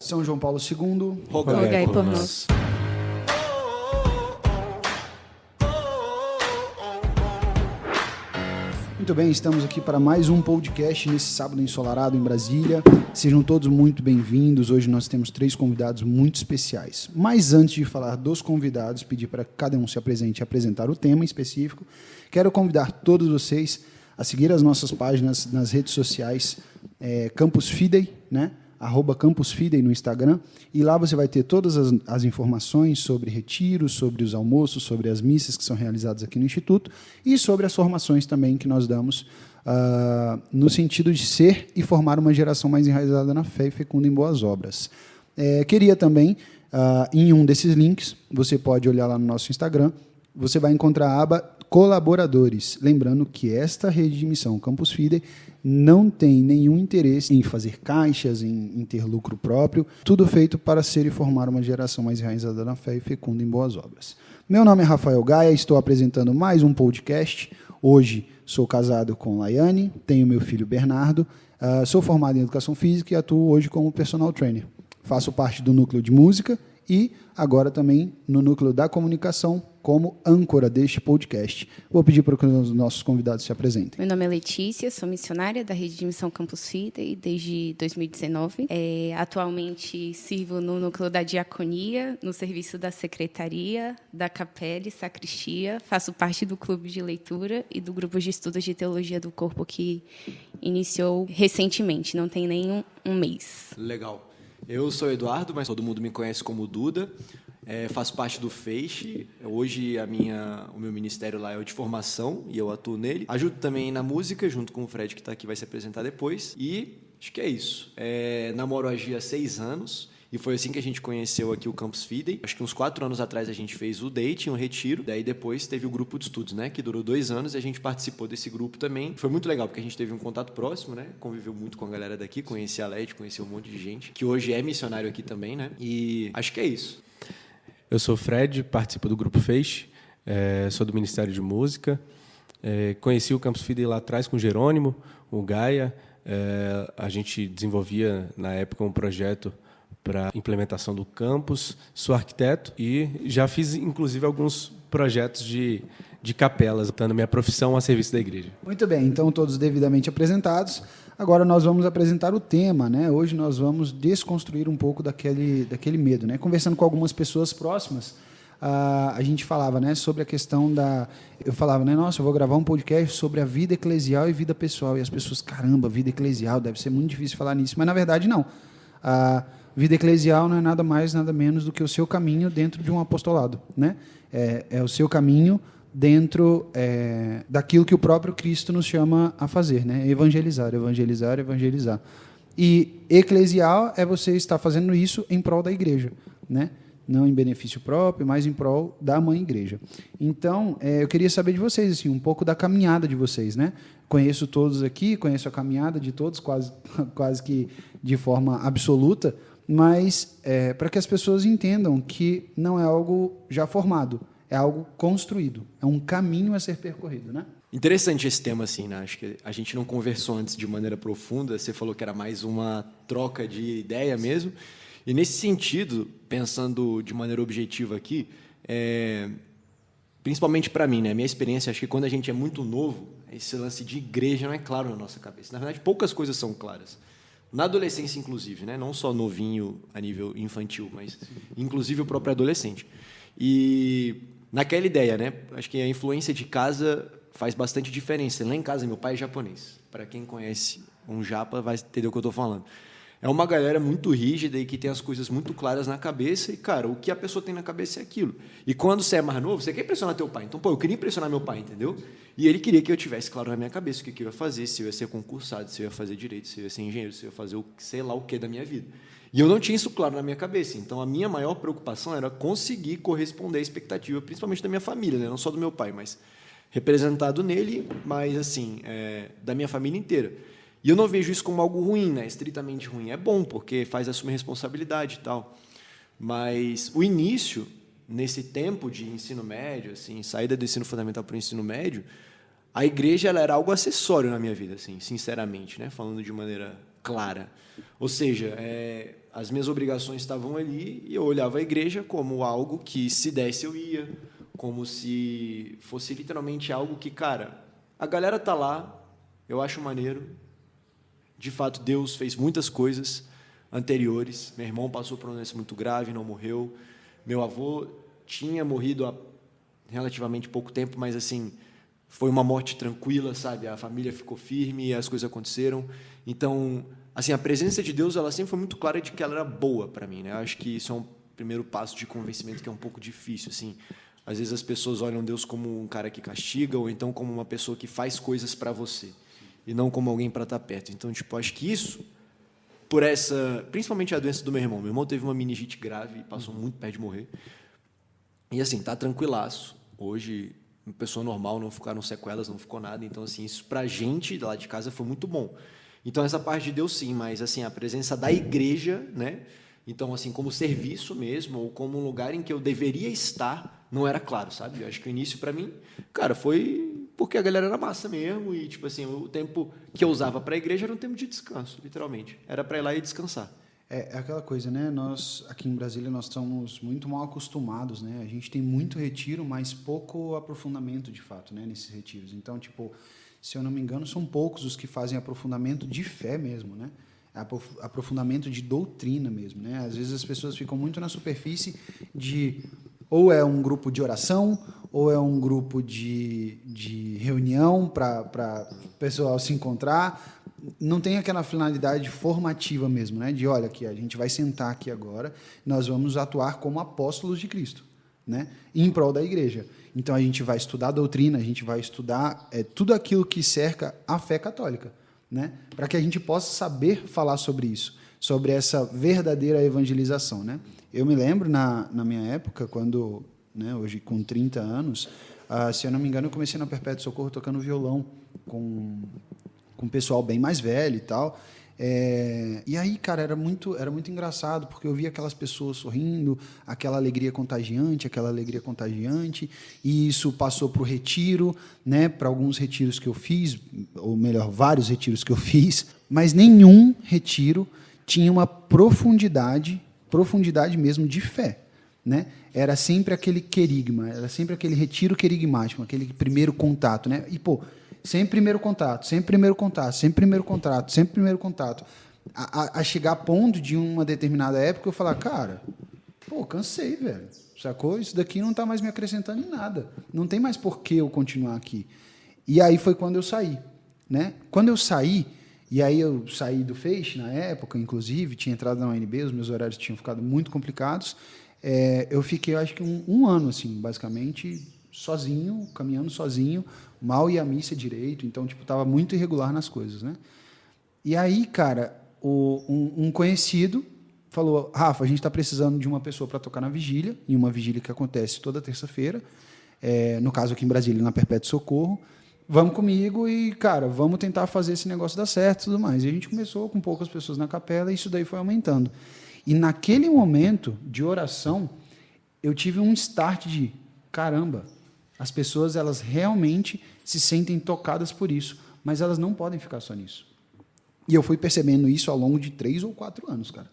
São João Paulo II, rogai por nós. Muito bem, estamos aqui para mais um podcast nesse sábado ensolarado em Brasília. Sejam todos muito bem-vindos. Hoje nós temos 3 convidados muito especiais. Mas antes de falar dos convidados, pedir para cada um se apresente e apresentar o tema específico, quero convidar todos vocês a seguir as nossas páginas nas redes sociais, Campus Fidei, né? @CampusFidei no Instagram, e lá você vai ter todas as informações sobre retiros, sobre os almoços, sobre as missas que são realizadas aqui no Instituto e sobre as formações também que nós damos no sentido de ser e formar uma geração mais enraizada na fé e fecunda em boas obras. Queria também, em um desses links, você pode olhar lá no nosso Instagram, você vai encontrar a aba colaboradores. Lembrando que esta rede de missão Campus Fidei não tem nenhum interesse em fazer caixas, em ter lucro próprio, tudo feito para ser e formar uma geração mais enraizada na fé e fecunda em boas obras. Meu nome é Rafael Gaia, estou apresentando mais um podcast. Hoje sou casado com Laiane, tenho meu filho Bernardo, sou formado em Educação Física e atuo hoje como personal trainer. Faço parte do núcleo de música e agora também no núcleo da comunicação como âncora deste podcast. Vou pedir para que os nossos convidados se apresentem. Meu nome é Letícia, sou missionária da Rede de Missão Campus Fidei desde 2019. Atualmente sirvo no núcleo da diaconia, no serviço da secretaria, da capela e sacristia. Faço parte do clube de leitura e do grupo de estudos de teologia do corpo que iniciou recentemente, não tem nem um mês. Legal. Eu sou Eduardo, mas todo mundo me conhece como Duda. Faço parte do Feixe. Hoje o meu ministério lá é o de formação e eu atuo nele. Ajudo também na música, junto com o Fred, que está aqui, vai se apresentar depois. E acho que é isso. Namoro a Gia há 6 anos e foi assim que a gente conheceu aqui o Campus Fidei. Acho que uns 4 anos atrás a gente fez o date, um retiro. Daí depois teve o grupo de estudos, né, que durou 2 anos e a gente participou desse grupo também. Foi muito legal, porque a gente teve um contato próximo, né, conviveu muito com a galera daqui, conheci a Led, conheci um monte de gente, que hoje é missionário aqui também, né, e acho que é isso. Eu sou o Fred, participo do Grupo Feixe, sou do Ministério de Música. Conheci o Campus Fidei lá atrás com o Jerônimo, o Gaia. A gente desenvolvia, na época, um projeto para implementação do campus. Sou arquiteto e já fiz, inclusive, alguns projetos de capelas, dando minha profissão a serviço da igreja. Muito bem, então todos devidamente apresentados. Agora nós vamos apresentar o tema, né? Hoje nós vamos desconstruir um pouco daquele medo, né? Conversando com algumas pessoas próximas, a gente falava, né, sobre a questão eu falava, né, nossa, eu vou gravar um podcast sobre a vida eclesial e vida pessoal. E as pessoas, caramba, vida eclesial, deve ser muito difícil falar nisso. Mas, na verdade, não. A vida eclesial não é nada mais, nada menos do que o seu caminho dentro de um apostolado, né? É o seu caminho dentro daquilo que o próprio Cristo nos chama a fazer, né? Evangelizar, evangelizar, evangelizar. E eclesial é você estar fazendo isso em prol da igreja, né? Não em benefício próprio, mas em prol da mãe igreja. Então, eu queria saber de vocês, assim, um pouco da caminhada de vocês, né? Conheço todos aqui, conheço a caminhada de todos, quase que de forma absoluta, mas para que as pessoas entendam que não é algo já formado, é algo construído, é um caminho a ser percorrido, né? Interessante esse tema, assim, né? Acho que a gente não conversou antes de maneira profunda, você falou que era mais uma troca de ideia mesmo, e nesse sentido, pensando de maneira objetiva aqui, principalmente para mim, né? Minha experiência, acho que quando a gente é muito novo, esse lance de igreja não é claro na nossa cabeça. Na verdade, poucas coisas são claras. Na adolescência, inclusive, né? Não só novinho a nível infantil, mas inclusive o próprio adolescente. E naquela ideia, né? Acho que a influência de casa faz bastante diferença. Lá em casa, meu pai é japonês. Para quem conhece um japa, vai entender o que eu estou falando. É uma galera muito rígida e que tem as coisas muito claras na cabeça. E, cara, o que a pessoa tem na cabeça é aquilo. E quando você é mais novo, você quer impressionar teu pai. Então, eu queria impressionar meu pai, entendeu? E ele queria que eu tivesse claro na minha cabeça o que eu ia fazer, se eu ia ser concursado, se eu ia fazer direito, se eu ia ser engenheiro, se eu ia fazer sei lá o que da minha vida. E eu não tinha isso claro na minha cabeça. Então, a minha maior preocupação era conseguir corresponder à expectativa, principalmente da minha família, né? Não só do meu pai, mas representado nele, mas, assim, da minha família inteira. E eu não vejo isso como algo ruim, né? Estritamente ruim. É bom, porque faz assumir responsabilidade e tal. Mas o início, nesse tempo de ensino médio, assim, saída do ensino fundamental para o ensino médio, a igreja ela era algo acessório na minha vida, assim, sinceramente, né? Falando de maneira clara. Ou seja, as minhas obrigações estavam ali e eu olhava a igreja como algo que, se desse, eu ia, como se fosse literalmente algo que, cara, a galera tá lá, eu acho maneiro. De fato, Deus fez muitas coisas anteriores. Meu irmão passou por uma doença muito grave, não morreu. Meu avô tinha morrido há relativamente pouco tempo, mas assim, foi uma morte tranquila, sabe? A família ficou firme, as coisas aconteceram. Então, assim, a presença de Deus, ela sempre foi muito clara de que ela era boa para mim, né? Eu acho que isso é um primeiro passo de convencimento que é um pouco difícil, assim. Às vezes as pessoas olham Deus como um cara que castiga ou então como uma pessoa que faz coisas para você e não como alguém para estar perto. Então, tipo, acho que isso, por essa, principalmente a doença do meu irmão. Meu irmão teve uma meningite grave e passou muito perto de morrer. E assim, tá tranquilaço. Hoje, uma pessoa normal, não ficaram sequelas, não ficou nada. Então, assim, isso pra gente lá de casa foi muito bom. Então, essa parte de Deus, sim, mas assim, a presença da igreja, né? Então, assim, como serviço mesmo, ou como um lugar em que eu deveria estar, não era claro, sabe? Eu acho que o início, para mim, cara, foi porque a galera era massa mesmo e, tipo assim, o tempo que eu usava para a igreja era um tempo de descanso, literalmente. Era para ir lá e descansar. É aquela coisa, né? Nós, aqui em Brasília, nós estamos muito mal acostumados, né? A gente tem muito retiro, mas pouco aprofundamento, de fato, né? Nesses retiros. Então, tipo, se eu não me engano, são poucos os que fazem aprofundamento de fé mesmo, né? Aprofundamento de doutrina mesmo, né? Às vezes as pessoas ficam muito na superfície de ou é um grupo de oração ou é um grupo de reunião para o pessoal se encontrar. Não tem aquela finalidade formativa mesmo, né? De, olha, aqui, a gente vai sentar aqui agora, nós vamos atuar como apóstolos de Cristo, né? Em prol da igreja. Então, a gente vai estudar a doutrina, a gente vai estudar tudo aquilo que cerca a fé católica, né? Para que a gente possa saber falar sobre isso, sobre essa verdadeira evangelização, né? Eu me lembro, na minha época, quando, né, hoje com 30 anos, se eu não me engano, eu comecei na Perpétuo Socorro tocando violão com um pessoal bem mais velho e tal. E aí, cara, era muito engraçado, porque eu via aquelas pessoas sorrindo, aquela alegria contagiante, e isso passou para o retiro, né, para alguns retiros que eu fiz, ou melhor, vários retiros que eu fiz, mas nenhum retiro tinha uma profundidade mesmo de fé, né? Era sempre aquele querigma, era sempre aquele retiro querigmático, aquele primeiro contato, né? E, pô, sempre primeiro contato. A chegar a ponto de uma determinada época eu falar, cara, pô, cansei, velho. Sacou? Isso daqui não está mais me acrescentando em nada. Não tem mais por que eu continuar aqui. E aí foi quando eu saí, né? Quando eu saí, e aí eu saí do Feixe na época, inclusive, tinha entrado na UNB, os meus horários tinham ficado muito complicados. Eu fiquei, acho que um ano, assim, basicamente, sozinho, caminhando sozinho, mal ia à missa direito, então, tipo, estava muito irregular nas coisas, né? E aí, cara, um conhecido falou, Rafa, a gente está precisando de uma pessoa para tocar na vigília, em uma vigília que acontece toda terça-feira, no caso aqui em Brasília, na Perpétuo Socorro, vamos comigo e, cara, vamos tentar fazer esse negócio dar certo e tudo mais. E a gente começou com poucas pessoas na capela e isso daí foi aumentando. E naquele momento de oração, eu tive um start de, caramba, as pessoas, elas realmente se sentem tocadas por isso, mas elas não podem ficar só nisso. E eu fui percebendo isso ao longo de 3 ou 4 anos, cara.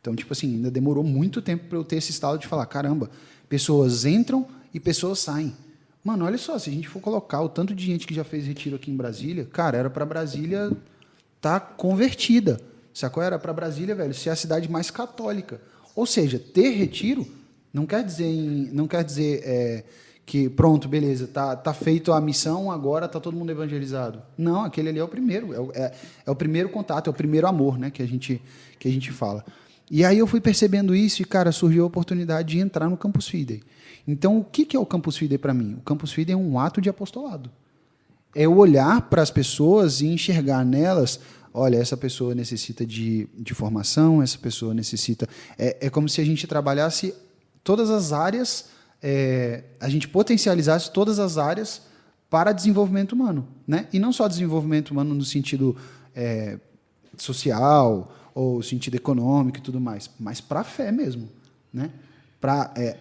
Então, tipo assim, ainda demorou muito tempo para eu ter esse estado de falar, caramba, pessoas entram e pessoas saem. Mano, olha só, se a gente for colocar o tanto de gente que já fez retiro aqui em Brasília, cara, era para Brasília estar convertida. Sacou? Era para Brasília, velho, ser a cidade mais católica. Ou seja, ter retiro não quer dizer que, pronto, beleza, tá feito a missão, agora tá todo mundo evangelizado. Não, aquele ali é o primeiro, é o primeiro contato, é o primeiro amor, né, que a gente fala. E aí eu fui percebendo isso e, cara, surgiu a oportunidade de entrar no Campus Fidei. Então, o que é o Campus Fidei para mim? O Campus Fidei é um ato de apostolado. É eu olhar para as pessoas e enxergar nelas, olha, essa pessoa necessita de formação, essa pessoa necessita... É como se a gente trabalhasse todas as áreas, a gente potencializasse todas as áreas para desenvolvimento humano, né? E não só desenvolvimento humano no sentido social ou sentido econômico e tudo mais, mas para a fé mesmo, né?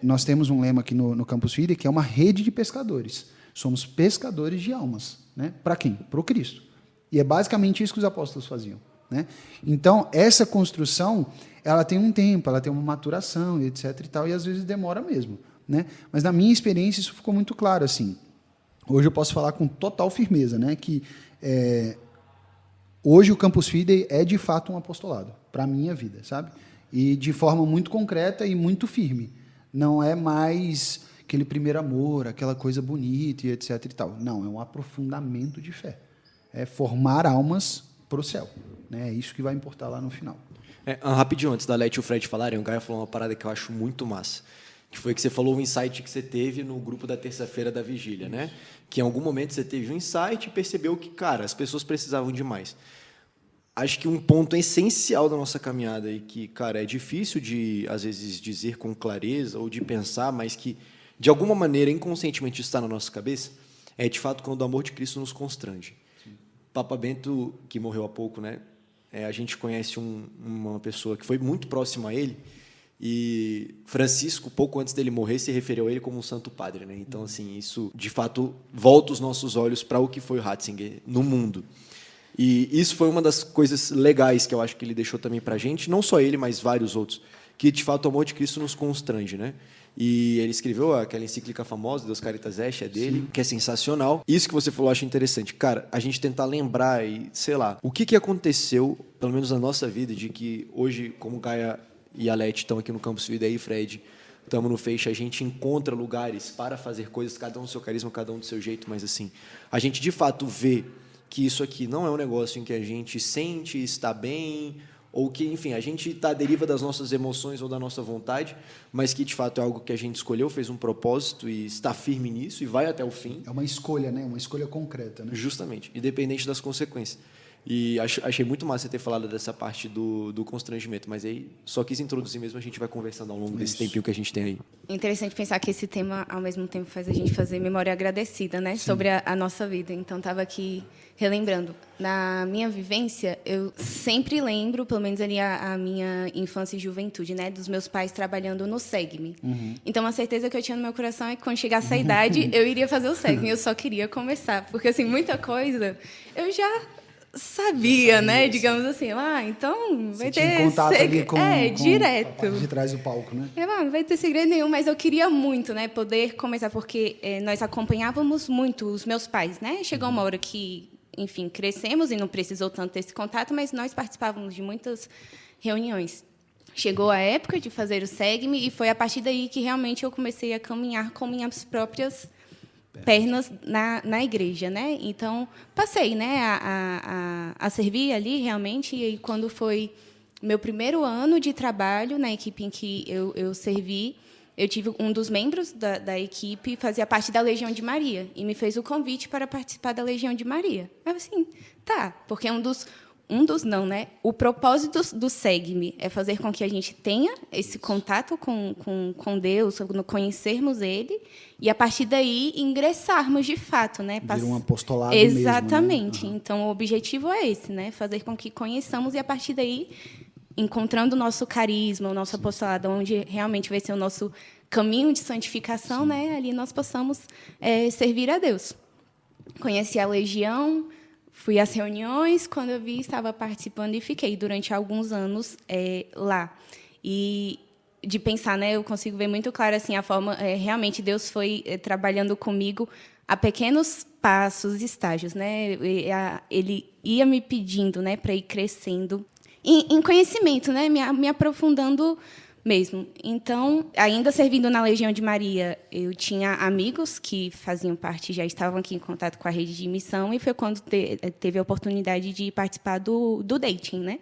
Nós temos um lema aqui no Campus Fidei que é uma rede de pescadores. Somos pescadores de almas, né? Para quem? Para o Cristo. E é basicamente isso que os apóstolos faziam, né? Então, essa construção, ela tem um tempo, ela tem uma maturação, e etc. e tal, e às vezes demora mesmo, né? Mas na minha experiência isso ficou muito claro, assim. Hoje eu posso falar com total firmeza, né, que hoje o Campus Fidei é de fato um apostolado para a minha vida, sabe? E de forma muito concreta e muito firme. Não é mais aquele primeiro amor, aquela coisa bonita e etc. e tal. Não, é um aprofundamento de fé. É formar almas para o céu, né? É isso que vai importar lá no final. Rapidinho, antes da Leti e o Fred falarem, o Gaia falou uma parada que eu acho muito massa, que foi que você falou um insight que você teve no grupo da terça-feira da vigília, né? Que em algum momento você teve um insight e percebeu que, cara, as pessoas precisavam de mais. Acho que um ponto essencial da nossa caminhada e que, cara, é difícil de, às vezes, dizer com clareza ou de pensar, mas que, de alguma maneira, inconscientemente está na nossa cabeça, é, de fato, quando o amor de Cristo nos constrange. Papa Bento, que morreu há pouco, né? A gente conhece uma pessoa que foi muito próxima a ele, e Francisco, pouco antes dele morrer, se referiu a ele como um santo padre, né? Então, assim, isso, de fato, volta os nossos olhos para o que foi o Ratzinger no mundo. E isso foi uma das coisas legais que eu acho que ele deixou também para a gente, não só ele, mas vários outros, que, de fato, o amor de Cristo nos constrange, né? E ele escreveu aquela encíclica famosa, Deus Caritas Est, é dele, sim, que é sensacional. Isso que você falou, eu acho interessante. Cara, a gente tentar lembrar e, sei lá, o que aconteceu, pelo menos na nossa vida, de que hoje, como Gaia e a Leti estão aqui no Campus Vida, aí, Fred, estamos no Feixe, a gente encontra lugares para fazer coisas, cada um do seu carisma, cada um do seu jeito, mas, assim, a gente, de fato, vê que isso aqui não é um negócio em que a gente sente, está bem, ou que, enfim, a gente está à deriva das nossas emoções ou da nossa vontade, mas que, de fato, é algo que a gente escolheu, fez um propósito e está firme nisso e vai até o fim. É uma escolha, né? Uma escolha concreta, né? Justamente, independente das consequências. E achei muito massa você ter falado dessa parte do constrangimento, mas aí só quis introduzir mesmo, a gente vai conversando ao longo desse tempinho que a gente tem aí. Interessante pensar que esse tema, ao mesmo tempo, faz a gente fazer memória agradecida, né? Sim. Sobre a nossa vida. Então, estava aqui relembrando. Na minha vivência, eu sempre lembro, pelo menos ali a minha infância e juventude, né? Dos meus pais trabalhando no SEGME. Uhum. Então, a certeza que eu tinha no meu coração é que quando chegasse a idade, eu iria fazer o SEGME. Eu só queria começar. Porque, assim, muita coisa eu já sabia, né? Digamos assim, então vai ter contato ali com direto. De trás do palco, né? Não vai ter segredo nenhum, mas eu queria muito, né, poder começar, porque nós acompanhávamos muito os meus pais, né? Chegou uma hora que, enfim, crescemos e não precisou tanto desse contato, mas nós participávamos de muitas reuniões. Chegou a época de fazer o SEGME e foi a partir daí que realmente eu comecei a caminhar com minhas próprias pernas na igreja, né? Então, passei, né, a servir ali, realmente, e aí, quando foi meu primeiro ano de trabalho na equipe em que eu servi, eu tive um dos membros da equipe, fazia parte da Legião de Maria, e me fez o convite para participar da Legião de Maria. Eu assim, tá, porque não, né? O propósito do SEGME é fazer com que a gente tenha esse contato com Deus, conhecermos Ele, e, a partir daí, ingressarmos de fato, né? Vira um apostolado Exatamente. Mesmo, né? Então, o objetivo é esse, né? Fazer com que conheçamos e, a partir daí, encontrando o nosso carisma, o nosso apostolado, onde realmente vai ser o nosso caminho de santificação, sim, né? Ali nós possamos servir a Deus. Conheci a Legião, fui às reuniões, quando eu vi, estava participando e fiquei durante alguns anos lá. E de pensar, né, eu consigo ver muito claro assim, a forma, realmente Deus foi trabalhando comigo a pequenos passos, estágios, né? Ele ia me pedindo, né, para ir crescendo em conhecimento, né, me aprofundando mesmo. Então, ainda servindo na Legião de Maria, eu tinha amigos que faziam parte, já estavam aqui em contato com a rede de missão, e foi quando teve a oportunidade de participar do dating, né?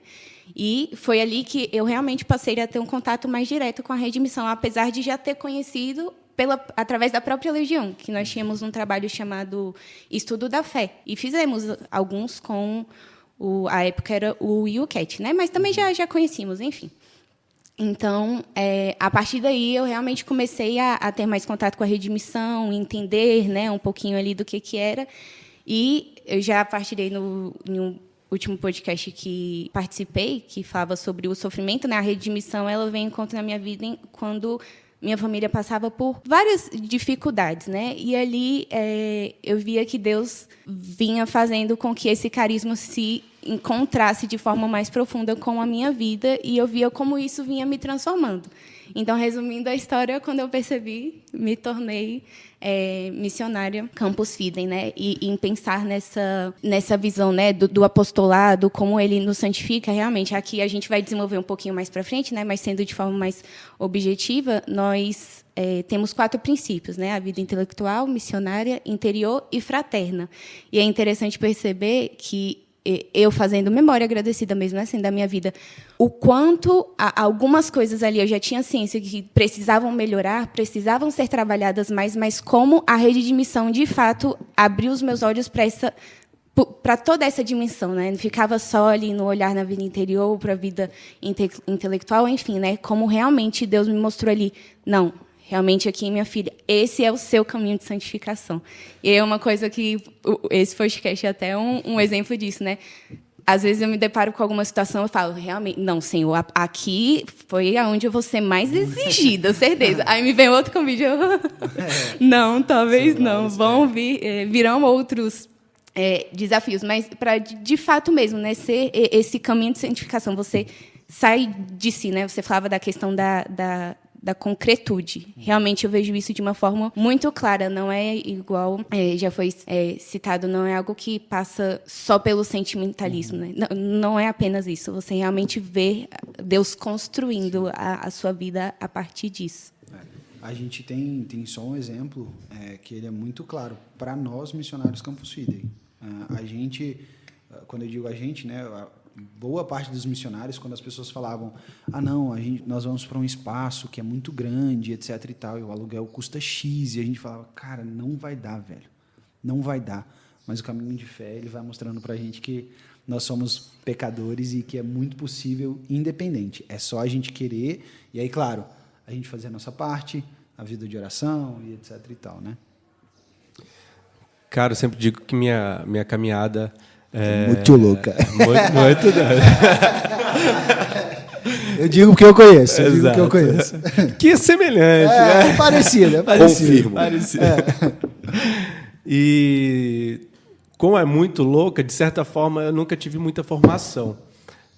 E foi ali que eu realmente passei a ter um contato mais direto com a rede de missão, apesar de já ter conhecido através da própria Legião, que nós tínhamos um trabalho chamado Estudo da Fé, e fizemos alguns com a época era o UCAT, né? Mas também já conhecíamos, enfim. Então, a partir daí, eu realmente comecei a ter mais contato com a rede de missão, entender, né, um pouquinho ali do que era. E eu já partilhei no último podcast que participei, que falava sobre o sofrimento, né? A rede de missão, ela vem em conta na minha vida quando minha família passava por várias dificuldades, né? E ali eu via que Deus vinha fazendo com que esse carisma se encontrasse de forma mais profunda com a minha vida, e eu via como isso vinha me transformando. Então, resumindo a história, quando eu percebi, me tornei missionária Campus Fidem, né? E em pensar nessa visão, né, do apostolado, como ele nos santifica, realmente. Aqui a gente vai desenvolver um pouquinho mais para frente, né? Mas sendo de forma mais objetiva, nós temos 4 princípios, né? A vida intelectual, missionária, interior e fraterna. E é interessante perceber que eu fazendo memória agradecida mesmo, assim, da minha vida, o quanto algumas coisas ali eu já tinha ciência que precisavam melhorar, precisavam ser trabalhadas mais, mas como a rede de missão, de fato, abriu os meus olhos para toda essa dimensão, né? Não ficava só ali no olhar na vida interior, para a vida intelectual, enfim, né? Como realmente Deus me mostrou ali, não, realmente aqui, minha filha, esse é o seu caminho de santificação. E é uma coisa que esse podcast é até um exemplo disso, né? Às vezes eu me deparo com alguma situação, eu falo, realmente, não, Senhor, aqui foi aonde eu vou ser mais exigida, certeza. Aí me vem outro convite, eu, não, talvez não, virão outros desafios, mas para, de fato mesmo, né, ser esse caminho de santificação, você sai de si, né? Você falava da questão da concretude. Realmente eu vejo isso de uma forma muito clara, não é igual, já foi citado, não é algo que passa só pelo sentimentalismo, né? Não é apenas isso, você realmente vê Deus construindo a sua vida a partir disso. A gente tem só um exemplo que ele é muito claro para nós missionários Campus Fidem. A gente, quando eu digo a gente, né, boa parte dos missionários, quando as pessoas falavam, não, nós vamos para um espaço que é muito grande, etc e tal, e o aluguel custa X, e a gente falava, cara, não vai dar, velho, não vai dar. Mas o caminho de fé, ele vai mostrando para a gente que nós somos pecadores e que é muito possível, independente. É só a gente querer, e aí, claro, a gente fazer a nossa parte, a vida de oração, e etc e tal, né? Cara, eu sempre digo que minha caminhada muito louca. Muito Eu digo porque eu conheço. Que é semelhante. É parecido. Confirmo. Parecido. E como é muito louca, de certa forma, eu nunca tive muita formação.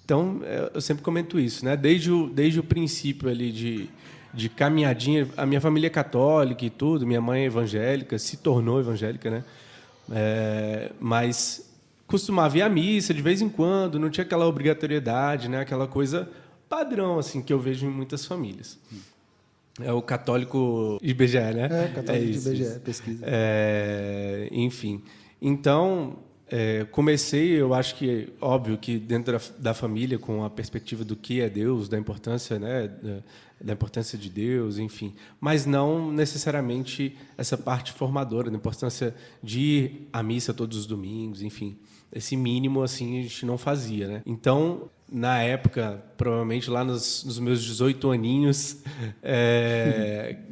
Então, eu sempre comento isso, né? Desde o princípio ali de caminhadinha, a minha família é católica e tudo, minha mãe é evangélica, se tornou evangélica, né? Mas costumava ir à missa de vez em quando, não tinha aquela obrigatoriedade, né? Aquela coisa padrão assim que eu vejo em muitas famílias. É o católico IBGE, né? Católico de IBGE, pesquisa. Enfim. Então, comecei, eu acho que, óbvio, que dentro da família, com a perspectiva do que é Deus, da importância, né? Da importância de Deus, enfim. Mas não necessariamente essa parte formadora, da importância de ir à missa todos os domingos, enfim. Esse mínimo, assim, a gente não fazia, né? Então, na época, provavelmente lá nos meus 18 aninhos,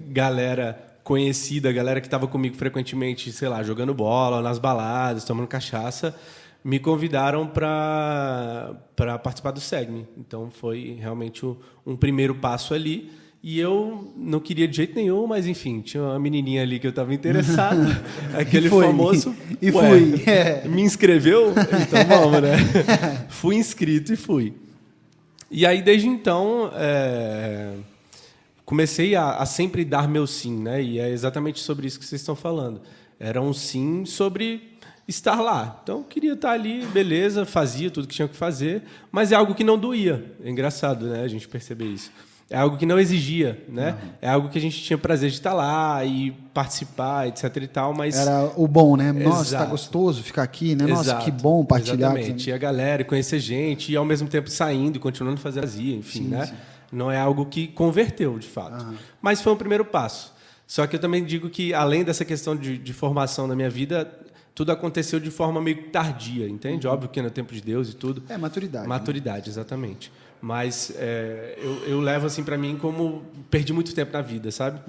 galera conhecida, galera que estava comigo frequentemente, sei lá, jogando bola, nas baladas, tomando cachaça, me convidaram para participar do SEGME. Então, foi realmente um primeiro passo ali. E eu não queria de jeito nenhum, mas, enfim, tinha uma menininha ali que eu estava interessado, aquele famoso... E fui. Me inscreveu? Então, vamos, né? Fui inscrito e fui. E aí, desde então, comecei a sempre dar meu sim, né? E é exatamente sobre isso que vocês estão falando. Era um sim sobre estar lá. Então, eu queria estar ali, beleza, fazia tudo que tinha que fazer, mas é algo que não doía. É engraçado, né, a gente perceber isso. É algo que não exigia, né? É algo que a gente tinha prazer de estar lá e participar, etc e tal, mas... Era o bom, né? Nossa, tá gostoso ficar aqui, né? Nossa, que bom partilhar. Exatamente. E a galera, conhecer gente, e ao mesmo tempo saindo e continuando a fazer vazia, enfim, sim, né? Sim. Não é algo que converteu, de fato. Mas foi um primeiro passo. Só que eu também digo que, além dessa questão de formação na minha vida, tudo aconteceu de forma meio tardia, entende? Óbvio que no tempo de Deus e tudo. Maturidade. Maturidade, né? Exatamente. Mas eu levo assim para mim como perdi muito tempo na vida, sabe?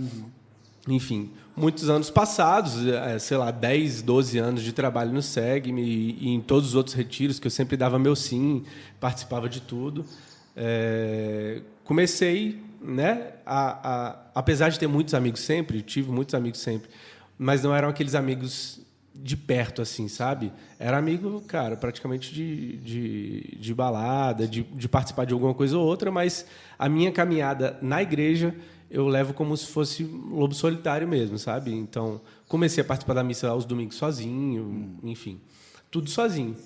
Enfim, muitos anos passados, sei lá, 10, 12 anos de trabalho no SEGME e em todos os outros retiros que eu sempre dava meu sim, participava de tudo. Comecei, né, apesar de ter muitos amigos sempre, tive muitos amigos sempre, mas não eram aqueles amigos de perto, assim, sabe? Era amigo, cara, praticamente de balada, de participar de alguma coisa ou outra, mas a minha caminhada na igreja eu levo como se fosse um lobo solitário mesmo, sabe? Então, comecei a participar da missa aos domingos sozinho, enfim, tudo sozinho.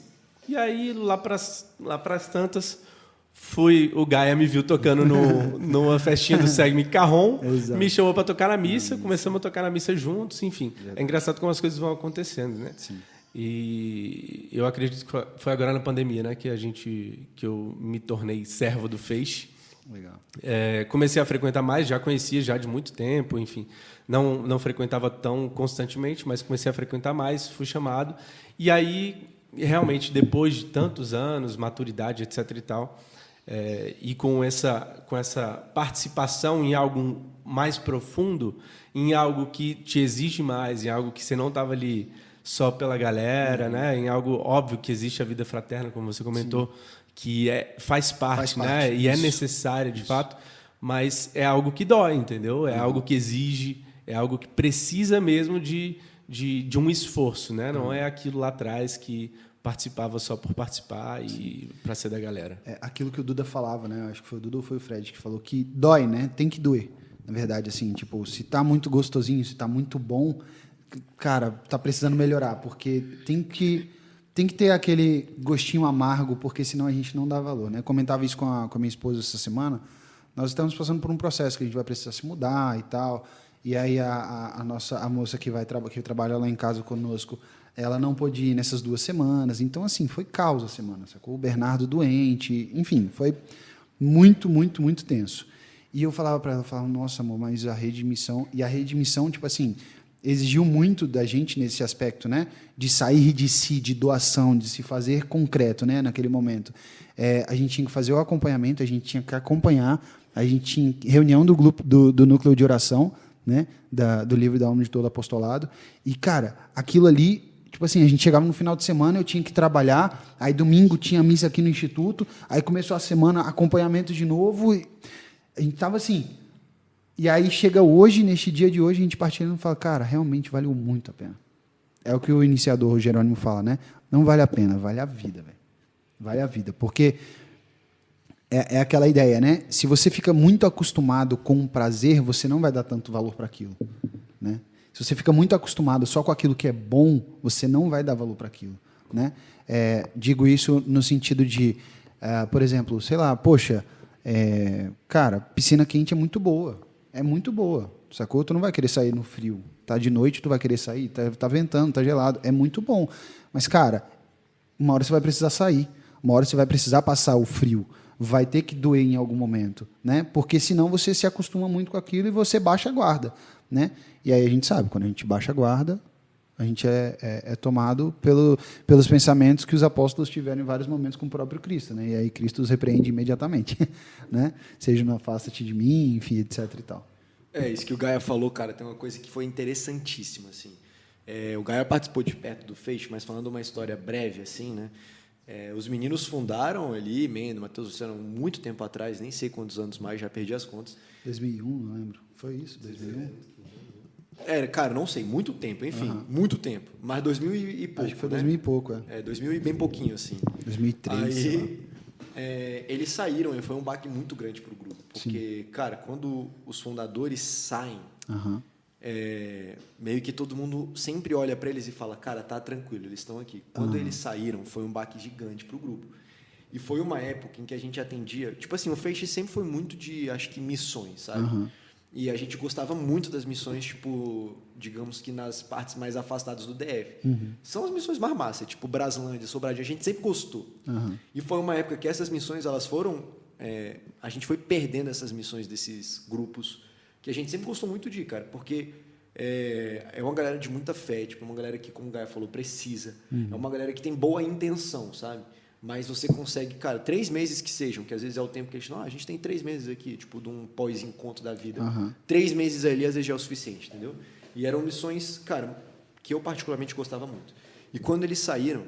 E aí, lá para as tantas, o Gaia me viu tocando numa festinha do Segue-me Carrom, me chamou para tocar na missa, começamos a tocar na missa juntos, enfim. É engraçado como as coisas vão acontecendo, né? Sim. E eu acredito que foi agora na pandemia, né, que eu me tornei servo do Feixe. Legal. Comecei a frequentar mais, já conhecia já de muito tempo, enfim. Não frequentava tão constantemente, mas comecei a frequentar mais, fui chamado. E aí, realmente, depois de tantos anos, maturidade, etc. e tal, e com essa participação em algo mais profundo, em algo que te exige mais, em algo que você não estava ali só pela galera, né? Em algo óbvio que existe a vida fraterna, como você comentou, sim, que faz parte, né? E é necessária, de fato, mas é algo que dói, entendeu? É algo que exige, é algo que precisa mesmo de um esforço, né? Não é aquilo lá atrás que participava só por participar e para ser da galera. Aquilo que o Duda falava, né? Acho que foi o Duda ou foi o Fred que falou que dói, né? Tem que doer. Na verdade, assim, tipo, se tá muito gostosinho, se tá muito bom, cara, tá precisando melhorar, porque tem que ter aquele gostinho amargo, porque senão a gente não dá valor, né? Eu comentava isso com a minha esposa essa semana. Nós estamos passando por um processo que a gente vai precisar se mudar e tal. E aí a moça que trabalha lá em casa conosco, ela não pôde ir nessas 2 semanas. Então, assim, foi caos a semana, sacou? O Bernardo doente, enfim, foi muito, muito, muito tenso. E eu falava para ela, nossa, amor, mas a rede de missão... E a rede de missão, tipo assim, exigiu muito da gente nesse aspecto, né? De sair de si, de doação, de se fazer concreto, né? Naquele momento. A gente tinha que fazer o acompanhamento, a gente tinha que acompanhar, a gente tinha reunião do grupo do núcleo de oração, né? Do livro da alma de todo apostolado. E, cara, aquilo ali... Tipo assim, a gente chegava no final de semana, eu tinha que trabalhar, aí domingo tinha missa aqui no Instituto, aí começou a semana, acompanhamento de novo, e a gente estava assim. E aí chega hoje, neste dia de hoje, a gente partilhando e fala, cara, realmente valeu muito a pena. É o que o iniciador, o Jerônimo, fala, né? Não vale a pena, vale a vida, velho. Vale a vida, porque é aquela ideia, né? Se você fica muito acostumado com o prazer, você não vai dar tanto valor para aquilo, né? Se você fica muito acostumado só com aquilo que é bom, você não vai dar valor para aquilo, né? Digo isso no sentido de, por exemplo, sei lá, poxa, cara, piscina quente é muito boa, sacou? Tu não vai querer sair no frio, tá de noite tu vai querer sair, tá ventando, tá gelado, é muito bom, mas cara, uma hora você vai precisar sair, uma hora você vai precisar passar o frio, vai ter que doer em algum momento, né? Porque senão você se acostuma muito com aquilo e você baixa a guarda, né? E aí a gente sabe, quando a gente baixa a guarda, a gente é tomado pelos pensamentos que os apóstolos tiveram em vários momentos com o próprio Cristo, né? E aí Cristo os repreende imediatamente, né? Seja não afasta-te de mim, enfim, etc. e tal. Isso que o Gaia falou, cara, tem uma coisa que foi interessantíssima, assim. O Gaia participou de perto do Feixe, mas falando uma história breve, assim, né? Os meninos fundaram ali, Mendo, Matheus Luciano, muito tempo atrás, nem sei quantos anos mais, já perdi as contas. 2001, não lembro. Foi isso? 2001? Cara, não sei, muito tempo, enfim, muito tempo. Mas 2000 e pouco, acho que foi 2000 e pouco, 2000 e bem pouquinho, assim. 2003. Aí, eles saíram, e foi um baque muito grande para o grupo. Porque, sim, cara, quando os fundadores saem, meio que todo mundo sempre olha para eles e fala, cara, tá tranquilo, eles estão aqui. Quando eles saíram, foi um baque gigante para o grupo. E foi uma época em que a gente atendia... Tipo assim, o Feixe sempre foi muito de, acho que, missões, sabe? E a gente gostava muito das missões, tipo, digamos que nas partes mais afastadas do DF. São as missões mais massas, tipo Braslândia, Sobradinho, a gente sempre gostou. E foi uma época que essas missões, elas foram... a gente foi perdendo essas missões desses grupos que a gente sempre gostou muito de ir, cara, porque é uma galera de muita fé, tipo, uma galera que, como o Gaia falou, precisa. É uma galera que tem boa intenção, sabe? Mas você consegue, cara, 3 meses que sejam, que às vezes é o tempo que a gente tem 3 meses aqui, tipo, de um pós-encontro da vida. 3 meses ali, às vezes, já é o suficiente, entendeu? E eram missões, cara, que eu particularmente gostava muito. E quando eles saíram,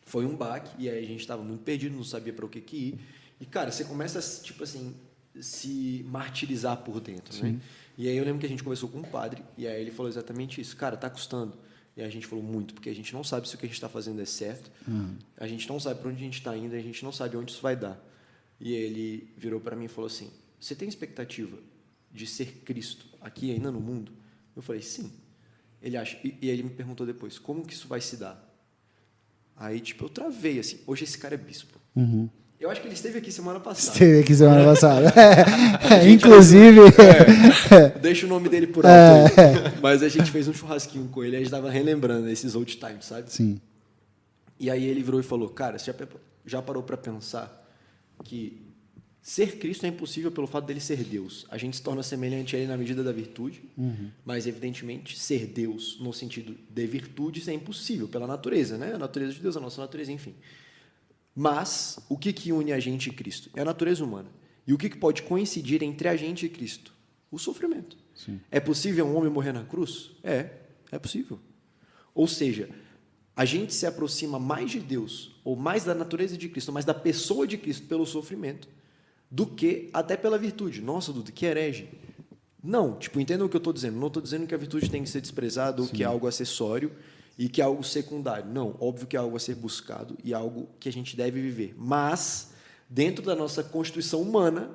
foi um baque, e aí a gente estava muito perdido, não sabia para o que ir. E, cara, você começa, tipo assim, se martirizar por dentro, né? E aí eu lembro que a gente conversou com um padre, e aí ele falou exatamente isso. Cara, tá custando. E a gente falou muito, porque a gente não sabe se o que a gente está fazendo é certo, a gente não sabe para onde a gente está indo, a gente não sabe onde isso vai dar. E ele virou para mim e falou assim, você tem expectativa de ser Cristo aqui ainda no mundo? Eu falei, sim. Ele acha, e ele me perguntou depois, como que isso vai se dar? Aí, tipo, eu travei, assim, hoje esse cara é bispo. Eu acho que ele esteve aqui semana passada. Esteve aqui semana passada. Inclusive... deixa o nome dele por alto aí. Mas a gente fez um churrasquinho com ele, a gente estava relembrando esses old times, sabe? Sim. E aí ele virou e falou, cara, você já parou para pensar que ser Cristo é impossível pelo fato dele ser Deus. A gente se torna semelhante a ele na medida da virtude, mas, evidentemente, ser Deus no sentido de virtudes é impossível pela natureza, né? A natureza de Deus, a nossa natureza, enfim. Mas, o que une a gente e Cristo? É a natureza humana. E o que pode coincidir entre a gente e Cristo? O sofrimento. Sim. É possível um homem morrer na cruz? É possível. Ou seja, a gente se aproxima mais de Deus, ou mais da natureza de Cristo, ou mais da pessoa de Cristo pelo sofrimento, do que até pela virtude. Nossa, Duda, que herege. Não, tipo, entendam o que eu estou dizendo. Não estou dizendo que a virtude tem que ser desprezada ou que é algo acessório e que é algo secundário. Não, óbvio que é algo a ser buscado e algo que a gente deve viver. Mas, dentro da nossa constituição humana,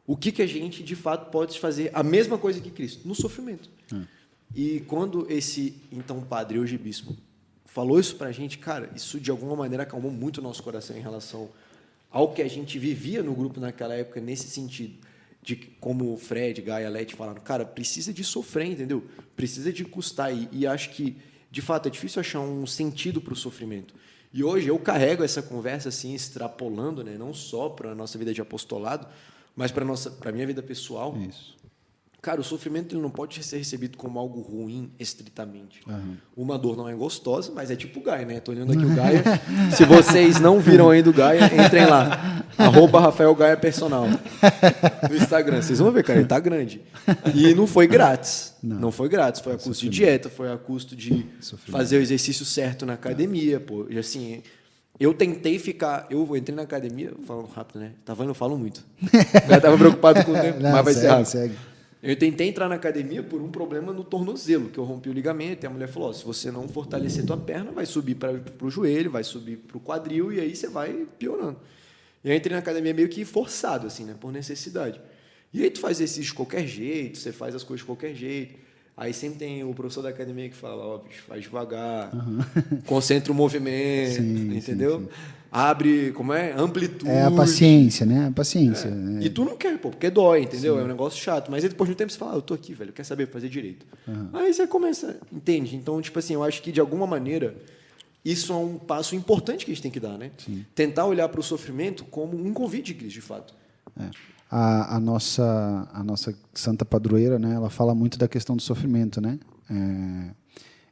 o que a gente, de fato, pode fazer a mesma coisa que Cristo? No sofrimento. E quando esse, então, padre, hoje bispo, falou isso para a gente, cara, isso de alguma maneira acalmou muito o nosso coração em relação ao que a gente vivia no grupo naquela época, nesse sentido, de como o Fred, Gaia, Leti falaram, cara, precisa de sofrer, entendeu? Precisa de custar. E acho que, de fato, é difícil achar um sentido para o sofrimento. E hoje eu carrego essa conversa assim, extrapolando, né, não só para a nossa vida de apostolado, mas para a minha vida pessoal. Isso. Cara, o sofrimento ele não pode ser recebido como algo ruim, estritamente. Uma dor não é gostosa, mas é tipo o Gaia, né? Estou olhando aqui o Gaia. Se vocês não viram ainda o Gaia, entrem lá. @RafaelGaiaPersonal no Instagram. Vocês vão ver, cara, ele tá grande. E não foi grátis. Não foi grátis. Foi a custo de dieta, foi a custo de fazer o exercício certo na academia. Pô. E assim, eu tentei ficar... Eu entrei na academia... Falando rápido, né? Tá vendo? Eu falo muito. O cara tava preocupado com o tempo, mas vai ser rápido. Segue. Eu tentei entrar na academia por um problema no tornozelo, que eu rompi o ligamento, e a mulher falou, se você não fortalecer tua perna, vai subir para o joelho, vai subir para o quadril, e aí você vai piorando. E eu entrei na academia meio que forçado, assim, né, por necessidade. E aí tu faz exercício de qualquer jeito, você faz as coisas de qualquer jeito. Aí sempre tem o professor da academia que fala, ó, bicho, faz devagar, concentra o movimento, entendeu? Sim. Abre, amplitude. É a paciência, né? A paciência. E tu não quer, pô, porque dói, entendeu? Sim. É um negócio chato. Mas aí depois de um tempo você fala, eu tô aqui, velho, eu quero saber fazer direito. Aí você começa, entende? Então, tipo assim, eu acho que de alguma maneira isso é um passo importante que a gente tem que dar, né? Sim. Tentar olhar para o sofrimento como um convite de Cristo, de fato. A nossa santa padroeira, né? Ela fala muito da questão do sofrimento, né?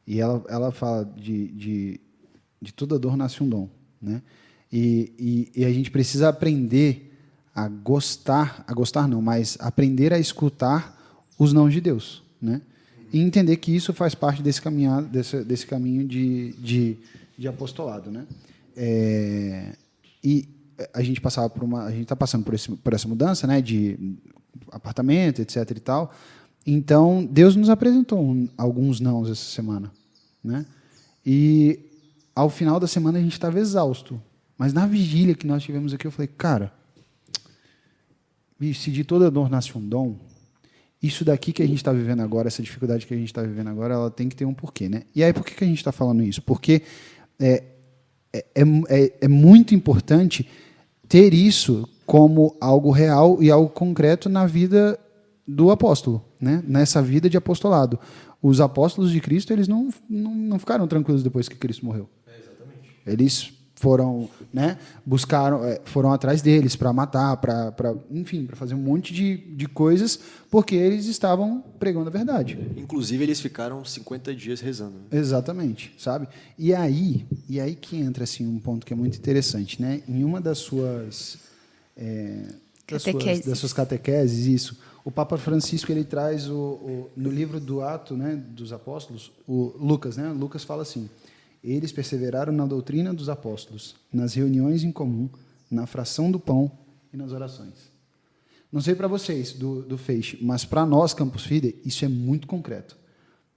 E ela fala de toda dor nasce um dom, né? E a gente precisa aprender a gostar não, mas aprender a escutar os nãos de Deus, né? E entender que isso faz parte desse caminho de apostolado, né? E a gente está passando por essa mudança, né? De apartamento, etc. e tal. Então Deus nos apresentou alguns nãos essa semana, né? E ao final da semana a gente estava exausto. Mas na vigília que nós tivemos aqui, eu falei, cara, bicho, se de toda dor nasce um dom, isso daqui que a gente está vivendo agora, essa dificuldade que a gente está vivendo agora, ela tem que ter um porquê, né? E aí, por que a gente está falando isso? Porque é muito importante ter isso como algo real e algo concreto na vida do apóstolo, né? Nessa vida de apostolado. Os apóstolos de Cristo, eles não ficaram tranquilos depois que Cristo morreu. Exatamente. Eles foram, né, foram atrás deles para matar, enfim, para fazer um monte de coisas, porque eles estavam pregando a verdade. Inclusive, eles ficaram 50 dias rezando. Né? Exatamente, sabe? E aí que entra assim, um ponto que é muito interessante, né? Em uma das suas catequeses, isso, o Papa Francisco ele traz no livro do Ato, né, dos Apóstolos, o Lucas, né? Lucas fala assim: eles perseveraram na doutrina dos apóstolos, nas reuniões em comum, na fração do pão e nas orações. Não sei para vocês do Feixe, mas para nós, Campus Fide, isso é muito concreto.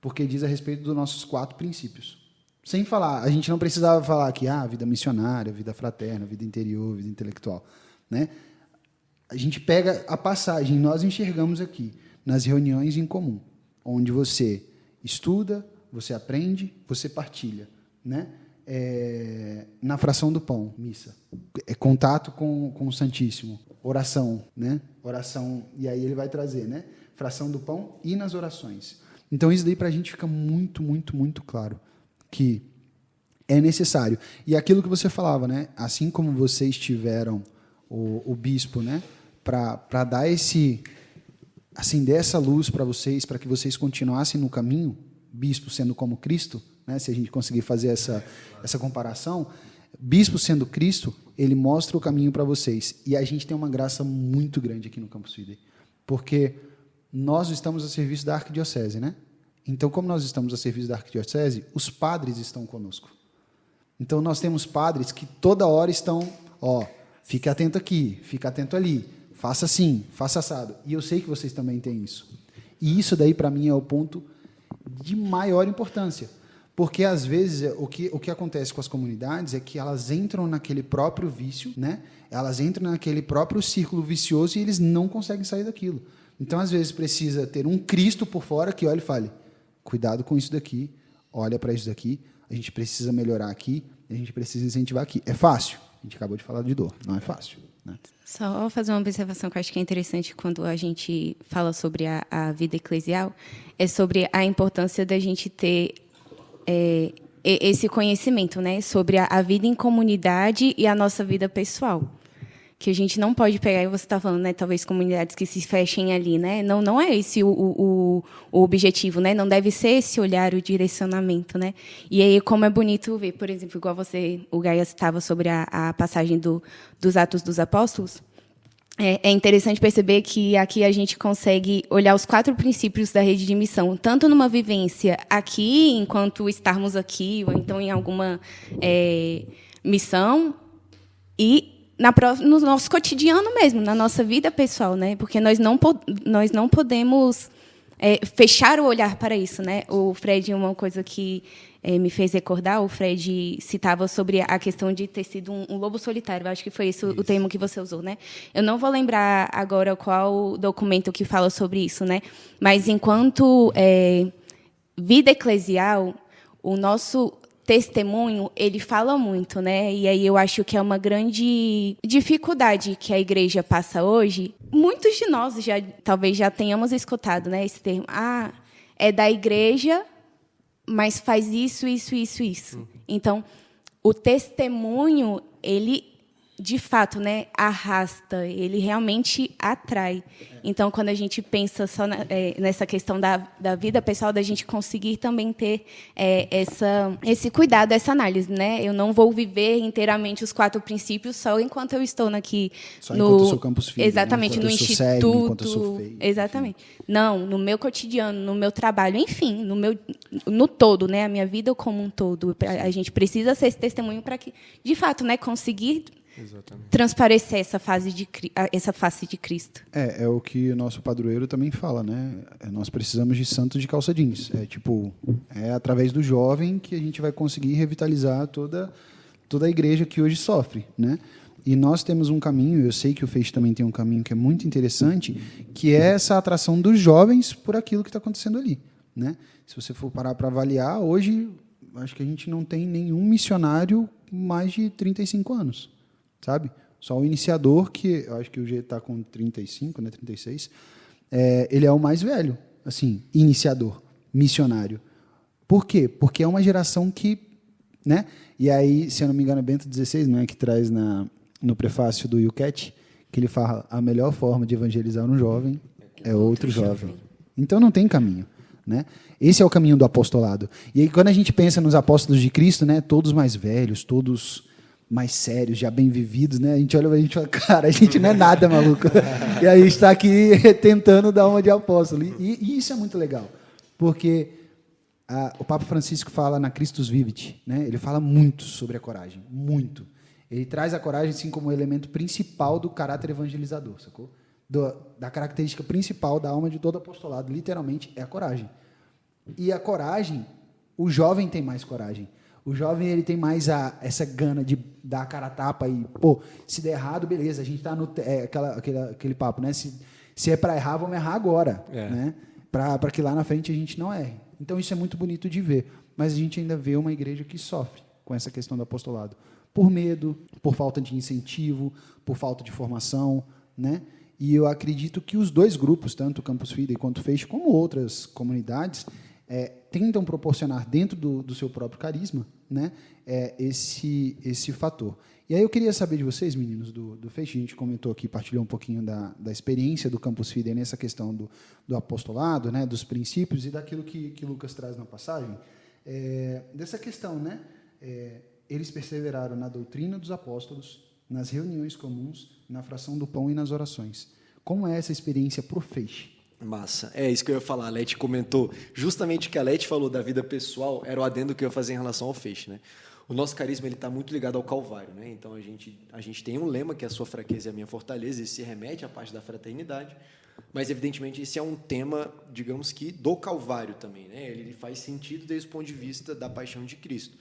porque diz a respeito dos nossos 4 princípios. Sem falar, a gente não precisava falar aqui, vida missionária, vida fraterna, vida interior, vida intelectual, né? A gente pega a passagem, nós enxergamos aqui, nas reuniões em comum, onde você estuda, você aprende, você partilha, né? Na fração do pão, missa, contato com o Santíssimo, oração, né? Oração, e aí ele vai trazer, né? Fração do pão e nas orações. Então, isso daí para a gente fica muito, muito, muito claro, que é necessário. E aquilo que você falava, né? Assim como vocês tiveram o bispo, né? Para dar acender essa luz para vocês, para que vocês continuassem no caminho, bispo sendo como Cristo, né? Se a gente conseguir fazer essa comparação, bispo sendo Cristo, ele mostra o caminho para vocês. E a gente tem uma graça muito grande aqui no Campus Fidei, porque nós estamos a serviço da arquidiocese, né? Então, como nós estamos a serviço da arquidiocese, os padres estão conosco. Então, nós temos padres que toda hora estão, fique atento aqui, fique atento ali, faça assim, faça assado. E eu sei que vocês também têm isso. E isso daí, para mim, é o ponto de maior importância. Porque, às vezes, o que acontece com as comunidades é que elas entram naquele próprio vício, né? Elas entram naquele próprio círculo vicioso e eles não conseguem sair daquilo. Então, às vezes, precisa ter um Cristo por fora que olhe e fale, cuidado com isso daqui, olha para isso daqui, a gente precisa melhorar aqui, a gente precisa incentivar aqui. É fácil? A gente acabou de falar de dor, não é fácil, né? Só fazer uma observação que eu acho que é interessante quando a gente fala sobre a vida eclesial, é sobre a importância da gente ter esse conhecimento, né, sobre a vida em comunidade e a nossa vida pessoal. Que a gente não pode pegar, e você está falando, né, talvez comunidades que se fechem ali, né? Não é esse o objetivo, né? Não deve ser esse olhar, o direcionamento, né? E aí, como é bonito ver, por exemplo, igual o Gaia citava sobre a passagem dos Atos dos Apóstolos, é interessante perceber que aqui a gente consegue olhar os 4 princípios da rede de missão, tanto numa vivência aqui, enquanto estarmos aqui, ou então em alguma missão, e no nosso cotidiano mesmo, na nossa vida pessoal, né? Porque nós não podemos fechar o olhar para isso, né? O Fred, uma coisa que me fez recordar, o Fred citava sobre a questão de ter sido um lobo solitário. Eu acho que foi esse o termo que você usou, né? Eu não vou lembrar agora qual documento que fala sobre isso, né? Mas enquanto vida eclesial, o nosso testemunho, ele fala muito, né? E aí eu acho que é uma grande dificuldade que a igreja passa hoje. Muitos de nós talvez já tenhamos escutado, né, esse termo. É da igreja, mas faz isso, isso, isso, isso. Então, o testemunho, ele de fato, né, arrasta, ele realmente atrai. Então, quando a gente pensa só nessa questão da vida pessoal, da gente conseguir também ter esse cuidado, essa análise, né? Eu não vou viver inteiramente os 4 princípios só enquanto eu estou aqui só enquanto eu sou Campus Fidei, exatamente, no instituto, sério, enquanto eu sou feio, exatamente. Enfim. Não, no meu cotidiano, no meu trabalho, enfim, no todo, né? A minha vida como um todo. A gente precisa ser esse testemunho para que, de fato, né, conseguir transparecer essa face de Cristo. É o que o nosso padroeiro também fala, né? Nós precisamos de santos de calça jeans. É através do jovem que a gente vai conseguir revitalizar toda a igreja que hoje sofre, né? E nós temos um caminho, eu sei que o Feixe também tem um caminho que é muito interessante, que é essa atração dos jovens por aquilo que está acontecendo ali, né? Se você for parar para avaliar, hoje, acho que a gente não tem nenhum missionário com mais de 35 anos. Sabe? Só o iniciador, que eu acho que o G está com 35, né, 36, ele é o mais velho, assim, iniciador, missionário. Por quê? Porque é uma geração que, né? E aí, se eu não me engano, é Bento XVI, não é, que traz no prefácio do Yucat, que ele fala: a melhor forma de evangelizar um jovem é outro jovem. Então não tem caminho, né? Esse é o caminho do apostolado. E aí, quando a gente pensa nos apóstolos de Cristo, né, todos mais velhos, todos mais sérios, já bem vividos, né? A gente olha pra gente e fala: cara, a gente não é nada, maluco. E aí está aqui tentando dar uma de apóstolo. E isso é muito legal, porque o Papa Francisco fala na Christus Vivit, né? Ele fala muito sobre a coragem, muito. Ele traz a coragem assim como elemento principal do caráter evangelizador, sacou? Da característica principal da alma de todo apostolado, literalmente, é a coragem. E a coragem, o jovem tem mais coragem. O jovem, ele tem mais essa gana de dar a cara a tapa e, pô, se der errado, beleza, a gente tá no... aquele papo, né? Se é para errar, vamos errar agora, né? Para que lá na frente a gente não erre. Então, isso é muito bonito de ver. Mas a gente ainda vê uma igreja que sofre com essa questão do apostolado. Por medo, por falta de incentivo, por falta de formação, né? E eu acredito que os dois grupos, tanto o Campus Fidei quanto o Feixe, como outras comunidades, tentam proporcionar dentro do seu próprio carisma, né, esse fator. E aí eu queria saber de vocês, meninos do Feixe, a gente comentou aqui, partilhou um pouquinho da experiência do Campus Fidei nessa questão do apostolado, né, dos princípios e daquilo que Lucas traz na passagem, dessa questão, né, eles perseveraram na doutrina dos apóstolos, nas reuniões comuns, na fração do pão e nas orações. Como é essa experiência pro Feixe? Massa. É isso que eu ia falar. A Leti comentou. Justamente o que a Leti falou da vida pessoal era o adendo que eu ia fazer em relação ao Feixe, né? O nosso carisma está muito ligado ao Calvário, né? Então, a gente tem um lema que é a sua fraqueza é a minha fortaleza, e se remete à parte da fraternidade, mas, evidentemente, esse é um tema, digamos que, do Calvário também, né? Ele faz sentido desde o ponto de vista da paixão de Cristo.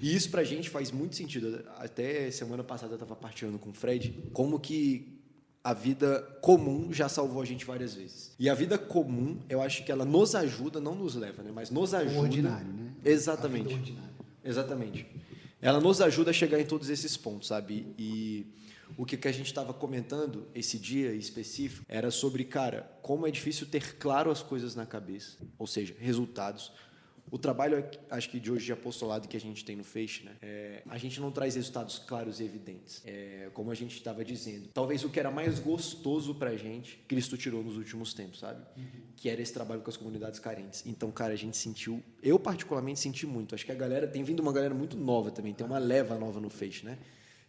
E isso, para a gente, faz muito sentido. Até semana passada eu estava partilhando com o Fred como que a vida comum já salvou a gente várias vezes. E a vida comum, eu acho que ela nos ajuda, não nos leva, né? Mas nos ajuda... O ordinário, né? Exatamente. A vida ordinária. Exatamente. Ela nos ajuda a chegar em todos esses pontos, sabe? E o que a gente estava comentando esse dia específico era sobre, cara, como é difícil ter claro as coisas na cabeça, ou seja, resultados. O trabalho, acho que de hoje de apostolado que a gente tem no Feixe, né, a gente não traz resultados claros e evidentes. Como a gente estava dizendo, talvez o que era mais gostoso para a gente, Cristo tirou nos últimos tempos, sabe? Que era esse trabalho com as comunidades carentes. Então, cara, a gente sentiu, eu particularmente senti muito. Acho que tem vindo uma galera muito nova também, tem uma leva nova no Feixe, né?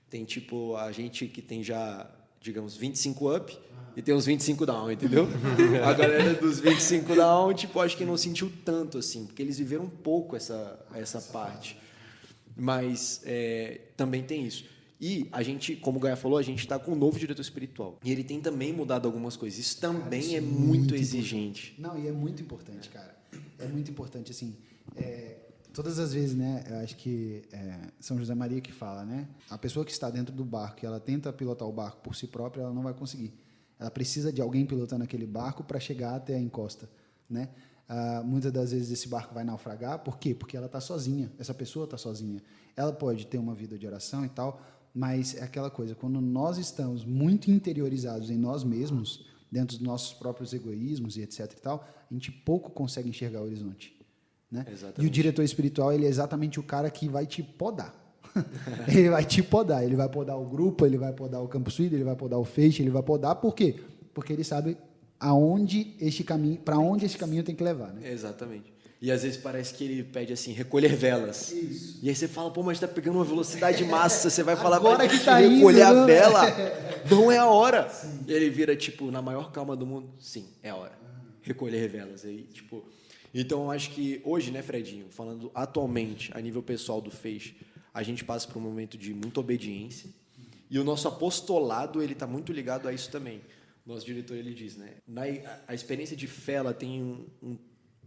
Tem tipo a gente que tem já, digamos, 25 up, e tem uns 25 down, entendeu? A galera dos 25 down, tipo, acho que não sentiu tanto, assim, porque eles viveram um pouco essa parte. Mas também tem isso. E a gente, como o Gaia falou, a gente está com um novo diretor espiritual. E ele tem também mudado algumas coisas. Isso também isso é muito exigente. Não, e é muito importante, cara. É muito importante, assim... todas as vezes, né, eu acho que São José Maria que fala, né? A pessoa que está dentro do barco e ela tenta pilotar o barco por si própria, ela não vai conseguir. Ela precisa de alguém pilotando aquele barco para chegar até a encosta, né? Muitas das vezes esse barco vai naufragar. Por quê? Porque ela está sozinha. Essa pessoa está sozinha. Ela pode ter uma vida de oração e tal, mas é aquela coisa, quando nós estamos muito interiorizados em nós mesmos, dentro dos nossos próprios egoísmos e etc e tal, a gente pouco consegue enxergar o horizonte, né? E o diretor espiritual, ele é exatamente o cara que vai te podar. Ele vai te podar, ele vai podar o grupo, ele vai podar o Campus Fidei, ele vai podar o Feixe, ele vai podar, por quê? Porque ele sabe aonde este caminho, para onde esse caminho tem que levar, né? Exatamente. E às vezes parece que ele pede assim, recolher velas. Isso. E aí você fala, pô, mas tá pegando uma velocidade massa, você vai falar agora pra que ele tá recolher indo, a vela. Não é a hora. Sim. E ele vira, tipo, na maior calma do mundo, sim, é a hora. Recolher velas. Aí, tipo... Então, eu acho que hoje, né, Fredinho, falando atualmente, a nível pessoal do Feixe, a gente passa por um momento de muita obediência. E o nosso apostolado, ele está muito ligado a isso também. Nosso diretor, ele diz, né? A experiência de fé, ela tem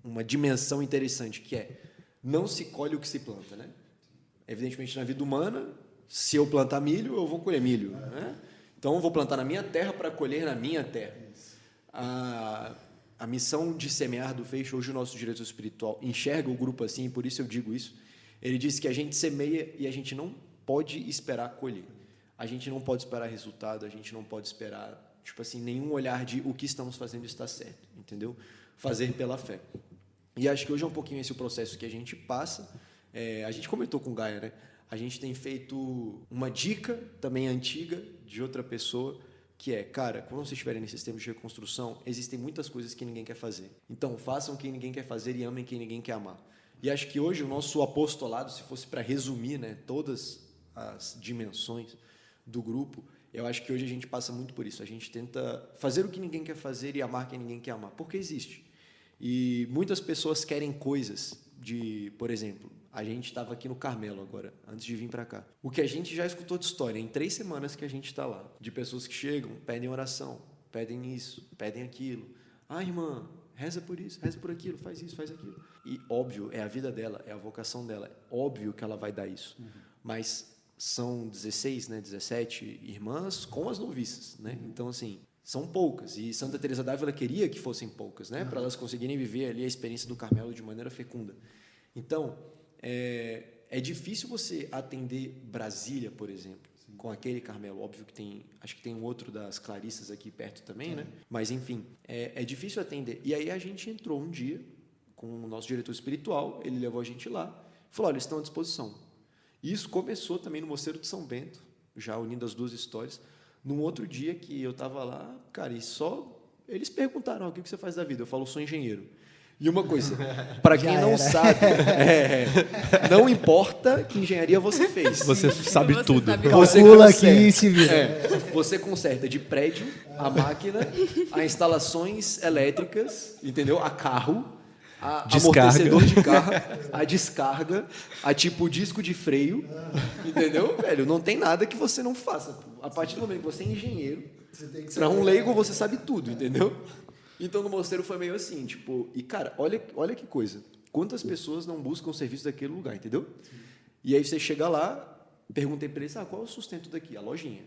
uma dimensão interessante, que é não se colhe o que se planta, né? Evidentemente, na vida humana, se eu plantar milho, eu vou colher milho, né? Então, eu vou plantar na minha terra para colher na minha terra. A missão de semear do Feixe, hoje o nosso diretor espiritual enxerga o grupo assim, por isso eu digo isso. Ele diz que a gente semeia e a gente não pode esperar colher. A gente não pode esperar resultado, a gente não pode esperar, tipo assim, nenhum olhar de o que estamos fazendo está certo, entendeu? Fazer pela fé. E acho que hoje é um pouquinho esse o processo que a gente passa. A gente comentou com o Gaia, né? A gente tem feito uma dica também antiga de outra pessoa, que é, cara, quando vocês estiverem nesses tempos de reconstrução, existem muitas coisas que ninguém quer fazer. Então, façam o que ninguém quer fazer e amem quem ninguém quer amar. E acho que hoje o nosso apostolado, se fosse para resumir, né, todas as dimensões do grupo, eu acho que hoje a gente passa muito por isso. A gente tenta fazer o que ninguém quer fazer e amar quem ninguém quer amar, porque existe. E muitas pessoas querem coisas por exemplo, a gente estava aqui no Carmelo agora, antes de vir para cá. O que a gente já escutou de história, em 3 semanas que a gente está lá, de pessoas que chegam, pedem oração, pedem isso, pedem aquilo. Ah, irmã, reza por isso, reza por aquilo, faz isso, faz aquilo. E, óbvio, é a vida dela, é a vocação dela. É óbvio que ela vai dar isso. Mas são 16, né, 17 irmãs com as noviças, né? Então, assim, são poucas. E Santa Teresa d'Ávila queria que fossem poucas, né? Para elas conseguirem viver ali a experiência do Carmelo de maneira fecunda. Então, é difícil você atender Brasília, por exemplo, com aquele Carmelo. Óbvio que tem, acho que tem um outro das Clarissas aqui perto também, né? Mas, enfim, é difícil atender. E aí a gente entrou um dia com o nosso diretor espiritual, ele levou a gente lá, falou, olha, eles estão à disposição. E isso começou também no Mosteiro de São Bento, já unindo as duas histórias. Num outro dia que eu estava lá, cara, e só eles perguntaram, o que você faz da vida? Eu falo, sou engenheiro. E uma coisa, para quem não sabe, não importa que engenharia você fez. Você sabe tudo. Você Calcula conserta. aqui e se vira. Você conserta de prédio, a máquina, a instalações elétricas, entendeu? A carro, a amortecedor de carro, a descarga, a tipo disco de freio, entendeu, velho? Não tem nada que você não faça. A partir do momento que você é engenheiro, para um leigo você sabe tudo, entendeu? Então no mosteiro foi meio assim, tipo, e cara, olha que coisa. Quantas pessoas não buscam o serviço daquele lugar, entendeu? E aí você chega lá, perguntei para eles, qual é o sustento daqui? A lojinha.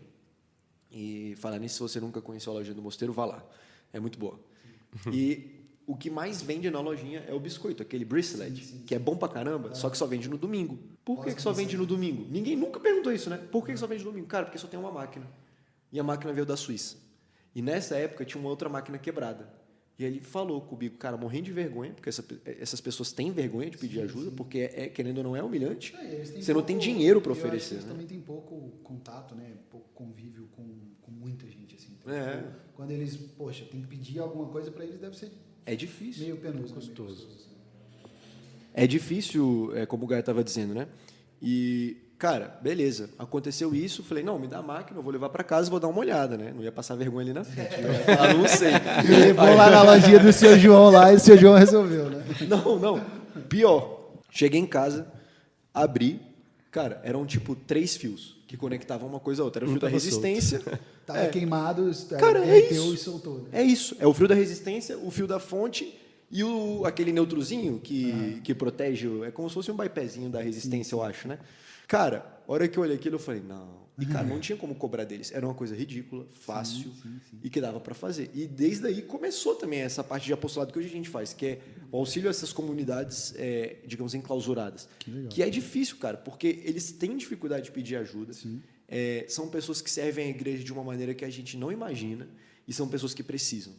E falar nisso, se você nunca conheceu a lojinha do mosteiro, vá lá. É muito boa. E o que mais vende na lojinha é o biscoito, aquele bristlete, que é bom pra caramba, só que só vende no domingo. Por que só vende no domingo? Ninguém nunca perguntou isso, né? Por que só vende no domingo? Cara, porque só tem uma máquina. E a máquina veio da Suíça. E nessa época tinha uma outra máquina quebrada. E ele falou comigo, cara, morrendo de vergonha, porque essas pessoas têm vergonha de pedir ajuda, porque, querendo ou não, é humilhante. Você não tem dinheiro para oferecer. Eles né? também têm pouco contato, né? Pouco convívio com muita gente. Assim. Então, quando eles, tem que pedir alguma coisa para eles, deve ser difícil. Meio penoso. Custoso. É difícil, como o Gaia estava dizendo, né? E, cara, beleza, aconteceu isso, falei, não, me dá a máquina, eu vou levar para casa e vou dar uma olhada, né? Não ia passar vergonha ali na frente. Eu ia falar, não sei. Levou lá na lojinha do seu João lá e o seu João resolveu, né? Não. Pior. Cheguei em casa, abri, cara, eram tipo 3 fios que conectavam uma coisa a outra. Era o fio da resistência. Tava queimado, cara, derreteu e soltou. Né? É isso. É o fio da resistência, o fio da fonte e aquele neutrozinho que protege. É como se fosse um bypassinho da resistência, eu acho, né? Cara, a hora que eu olhei aquilo, eu falei, não. E, cara, não tinha como cobrar deles. Era uma coisa ridícula, fácil e que dava para fazer. E desde aí começou também essa parte de apostolado que hoje a gente faz, que é o auxílio a essas comunidades, digamos, enclausuradas. Que é difícil, cara, porque eles têm dificuldade de pedir ajuda. São pessoas que servem a igreja de uma maneira que a gente não imagina e são pessoas que precisam.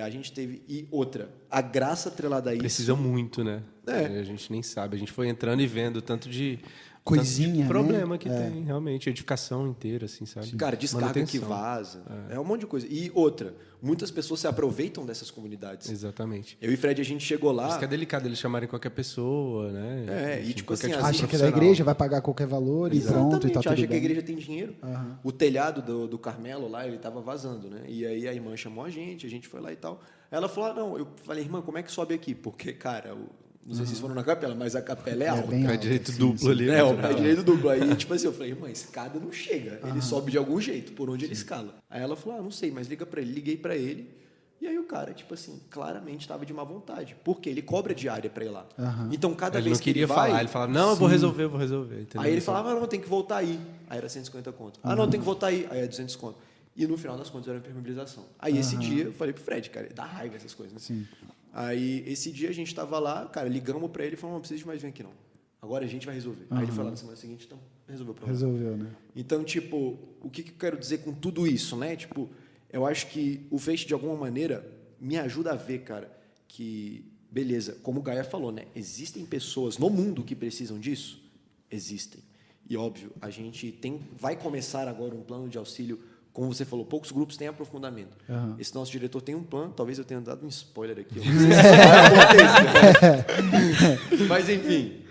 A gente teve... E outra, a graça atrelada a isso... Precisa muito, né? A gente nem sabe. A gente foi entrando e vendo tanto de... Coisinha, problema que tem, realmente, edificação inteira, assim, sabe? Cara, descarga que vaza, é um monte de coisa. E outra, muitas pessoas se aproveitam dessas comunidades. Exatamente. Eu e Fred, a gente chegou lá... Isso que é delicado, eles chamarem qualquer pessoa, né? Enfim, e tipo assim... Acha que é da igreja, vai pagar qualquer valor e pronto, e tá tudo acha bem. que a igreja tem dinheiro. O telhado do Carmelo lá, ele tava vazando, né? E aí a irmã chamou a gente foi lá e tal. Ela falou, não, eu falei, irmã, como é que sobe aqui? Porque, cara... Não sei se vocês foram na capela, mas a capela é alta. Bem pé alta, direito sim, duplo ali. O pé direito duplo. Aí, tipo assim, eu falei, irmã, escada não chega. Ele sobe de algum jeito, por onde ele escala. Aí ela falou, não sei, mas liga pra ele. Liguei pra ele. E aí o cara, tipo assim, claramente estava de má vontade. Porque ele cobra diária pra ir lá. Então, cada Ele vez não que ele queria vai... falar, ele falava, não, eu vou resolver. Entendeu? Aí ele falava, não, tem que voltar aí. Aí era 150 conto. Não, tem que voltar aí. Aí é 200 conto. E no final das contas era impermeabilização. Aí esse dia, eu falei pro Fred, cara, dá raiva essas coisas, né? Sim. Aí, esse dia, a gente estava lá, cara, ligamos para ele e falamos, não precisa de mais vir aqui, não. Agora a gente vai resolver. Aí ele foi lá na semana seguinte, então, resolveu o problema. Resolveu, né? Então, tipo, o que eu quero dizer com tudo isso, né? Tipo, eu acho que o Feixe, de alguma maneira, me ajuda a ver, cara, que, beleza, como o Gaia falou, né? Existem pessoas no mundo que precisam disso? Existem. E, óbvio, a gente vai começar agora um plano de auxílio. Como você falou, poucos grupos têm aprofundamento. Esse nosso diretor tem um plano, talvez eu tenha dado um spoiler aqui. Eu não sei se isso vai acontecer, mas enfim.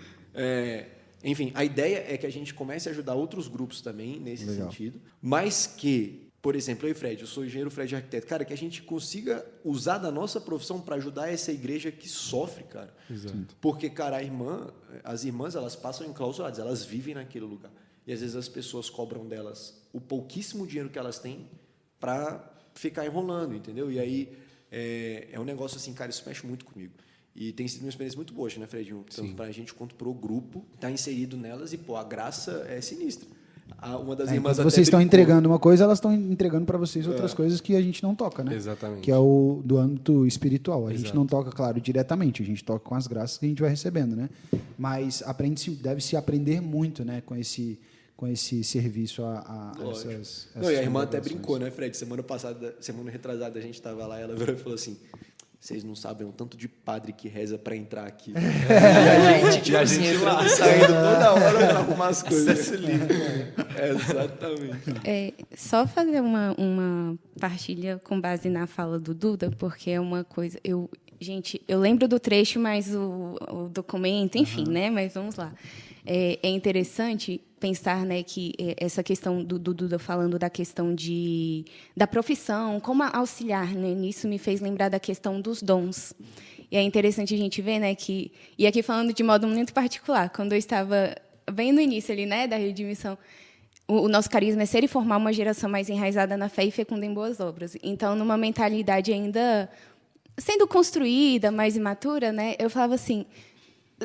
Enfim, a ideia é que a gente comece a ajudar outros grupos também nesse sentido, mas que, por exemplo, eu e Fred, eu sou engenheiro, Fred é arquiteto, cara, que a gente consiga usar da nossa profissão para ajudar essa igreja que sofre, cara. Exato. Porque, cara, as irmãs, elas passam enclausuradas, elas vivem naquele lugar. E às vezes as pessoas cobram delas o pouquíssimo dinheiro que elas têm para ficar enrolando, entendeu? E aí é um negócio assim, cara, isso mexe muito comigo. E tem sido uma experiência muito boa, né, Fredinho? Tanto para a gente quanto para o grupo, tá inserido nelas e, pô, a graça é sinistra. Uma das irmãs até vocês estão brincou. entregando uma coisa, elas estão entregando para vocês outras coisas que a gente não toca, né? Exatamente. Que é o do âmbito espiritual. A gente não toca, claro, diretamente, a gente toca com as graças que a gente vai recebendo, né? Mas deve-se aprender muito, né, com esse serviço a essas Não, e a irmã até congregações. brincou, né, Fred? Semana retrasada, a gente estava lá e ela virou e falou assim: vocês não sabem o tanto de padre que reza para entrar aqui. E a gente, tipo assim, lá, saindo toda hora para arrumar as coisas. Exatamente. Só fazer uma partilha com base na fala do Duda, porque é uma coisa... Gente, eu lembro do trecho, mas o documento, enfim, né? Mas vamos lá. É interessante pensar, né, que essa questão do Duda falando da questão da profissão, como auxiliar, né, nisso me fez lembrar da questão dos dons. E é interessante a gente ver, né, e aqui falando de modo muito particular, quando eu estava bem no início ali, né, da Rede de Missão, o nosso carisma é ser e formar uma geração mais enraizada na fé e fecunda em boas obras. Então, numa mentalidade ainda sendo construída, mais imatura, né, eu falava assim: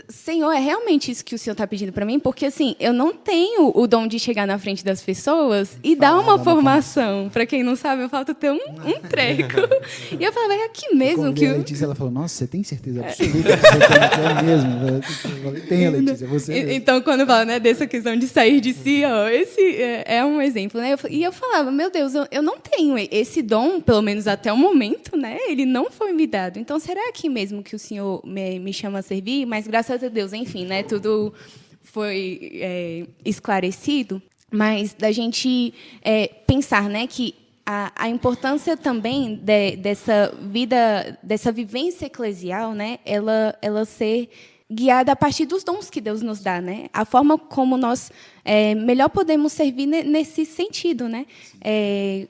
Senhor, é realmente isso que o Senhor está pedindo para mim? Porque, assim, eu não tenho o dom de chegar na frente das pessoas e dar uma formação. Para quem não sabe, eu falta ter um treco. E eu falava, é aqui mesmo que... A Letícia, ela falou, nossa, você tem certeza absoluta que você é mesmo? Eu falei, tem, Letícia, você mesmo. Então, quando eu falo, né, dessa questão de sair de si, ó, esse é um exemplo, né? E eu falava, meu Deus, eu não tenho esse dom, pelo menos até o momento, né? Ele não foi me dado. Então, será aqui mesmo que o Senhor me chama a servir? Mas, graças a Deus, enfim, né, tudo foi esclarecido, mas da gente pensar, né, que a importância também dessa vivência eclesial, né, ela ser guiada a partir dos dons que Deus nos dá, né, a forma como nós melhor podemos servir nesse sentido, né,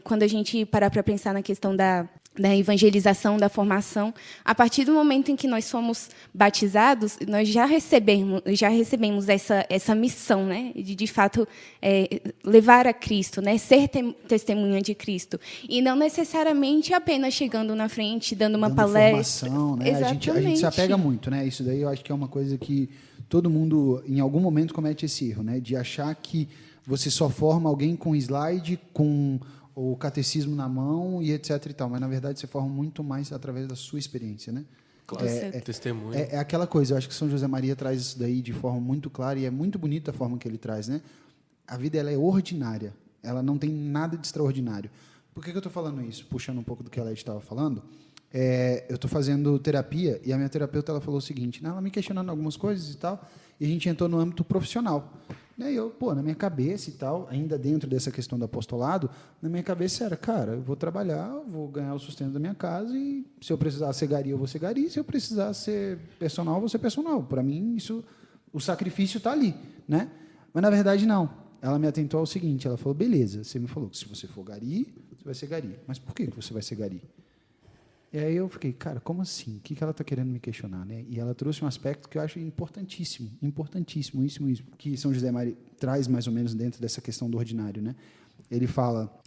quando a gente parar para pensar na questão da evangelização, da formação, a partir do momento em que nós somos batizados, nós já recebemos essa missão, né, de fato levar a Cristo, né, ser testemunha de Cristo, e não necessariamente apenas chegando na frente, dando palestra. Formação, né? A gente se apega muito, né? Isso daí eu acho que é uma coisa que todo mundo, em algum momento, comete esse erro, né, de achar que você só forma alguém com slide, com o catecismo na mão e etc e tal, mas na verdade você forma muito mais através da sua experiência, né? Claro, testemunho. É aquela coisa, eu acho que São José Maria traz isso daí de forma muito clara e é muito bonita a forma que ele traz, né? A vida ela é ordinária, ela não tem nada de extraordinário. Por que eu estou falando isso? Puxando um pouco do que a Leti estava falando, eu estou fazendo terapia e a minha terapeuta ela falou o seguinte, né? Ela me questionando algumas coisas e tal, e a gente entrou no âmbito profissional. E eu, na minha cabeça e tal, ainda dentro dessa questão do apostolado, na minha cabeça era, cara, eu vou trabalhar, vou ganhar o sustento da minha casa e se eu precisar ser gari, eu vou ser gari, se eu precisar ser personal, eu vou ser personal. Para mim, o sacrifício está ali, né? Mas, na verdade, não. Ela me atentou ao seguinte, ela falou, beleza, você me falou que se você for gari, você vai ser gari. Mas por que você vai ser gari? E aí eu fiquei, cara, como assim? O que ela está querendo me questionar, né? E ela trouxe um aspecto que eu acho importantíssimo, que São José Maria traz mais ou menos dentro dessa questão do ordinário, né?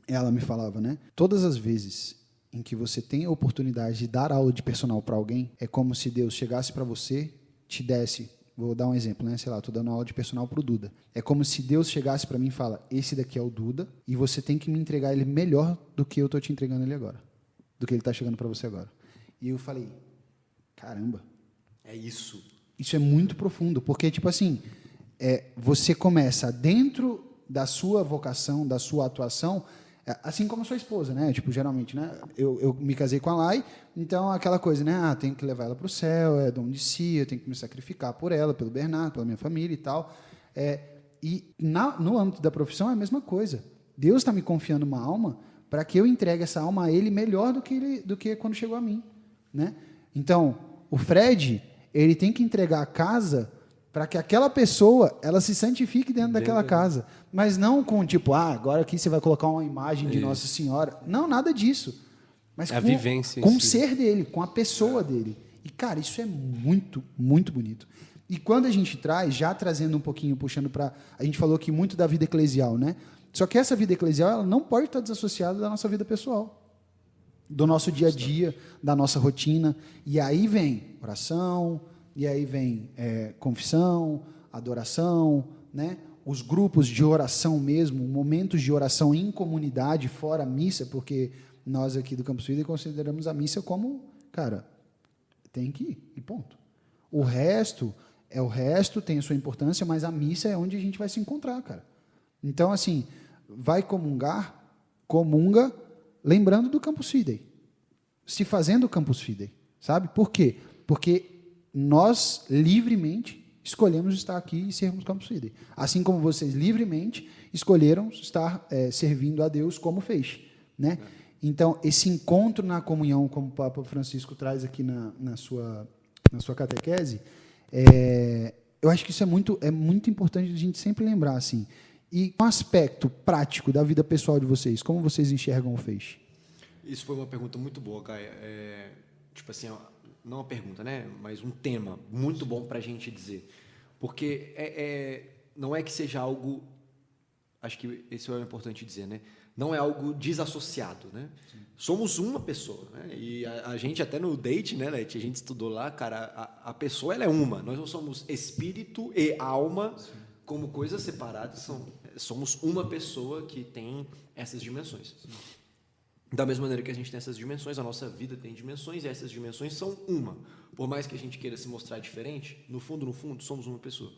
Ela me falava, né? Todas as vezes em que você tem a oportunidade de dar aula de personal para alguém, é como se Deus chegasse para você, te desse, vou dar um exemplo, né? Sei lá, estou dando aula de personal para o Duda. É como se Deus chegasse para mim e fala, esse daqui é o Duda e você tem que me entregar ele melhor do que eu estou te entregando ele agora. Do que ele está chegando para você agora. E eu falei, caramba. É isso. Isso é muito profundo, porque, tipo assim, você começa dentro da sua vocação, da sua atuação, assim como a sua esposa, né? Tipo, geralmente, né? Eu me casei com a Lai, então aquela coisa, né? Tenho que levar ela para o céu, é dom de si, eu tenho que me sacrificar por ela, pelo Bernardo, pela minha família e tal. No âmbito da profissão é a mesma coisa. Deus está me confiando uma alma para que eu entregue essa alma a ele melhor do que quando chegou a mim, né? Então, o Fred, ele tem que entregar a casa para que aquela pessoa ela se santifique dentro daquela casa, mas não com tipo, agora aqui você vai colocar uma imagem de Nossa Senhora. Não, nada disso. Mas a vivência com o ser dele, com a pessoa dele. E, cara, isso é muito, muito bonito. E quando a gente traz, já trazendo um pouquinho, puxando para... A gente falou aqui muito da vida eclesial, né? Só que essa vida eclesial ela não pode estar desassociada da nossa vida pessoal. do nosso dia a dia, da nossa rotina. E aí vem oração, e aí vem confissão, adoração, né? Os grupos de oração mesmo, momentos de oração em comunidade, fora a missa, porque nós aqui do Campus Vida consideramos a missa como, cara, tem que ir, e ponto. O resto tem a sua importância, mas a missa é onde a gente vai se encontrar, cara. Então, assim, vai comungar, comunga, lembrando do Campus Fidei, se fazendo o Campus Fidei, sabe? Por quê? Porque nós livremente escolhemos estar aqui e sermos Campus Fidei. Assim como vocês livremente escolheram estar servindo a Deus como fez, né? Então, esse encontro na comunhão, como o Papa Francisco traz aqui na sua catequese, eu acho que isso é muito importante a gente sempre lembrar, assim. E um aspecto prático da vida pessoal de vocês, como vocês enxergam o feixe? Isso foi uma pergunta muito boa, Caio. Tipo assim, não uma pergunta, né? Mas um tema muito bom para a gente dizer. Porque não é que seja algo... Acho que isso é importante dizer, né? Não é algo desassociado, né? Sim. Somos uma pessoa, né? E a gente até no date, né, Leti? A gente estudou lá, cara, a pessoa ela é uma. Nós não somos espírito e alma como coisas separadas. Somos uma pessoa que tem essas dimensões. Sim. Da mesma maneira que a gente tem essas dimensões, a nossa vida tem dimensões e essas dimensões são uma. Por mais que a gente queira se mostrar diferente, no fundo, somos uma pessoa.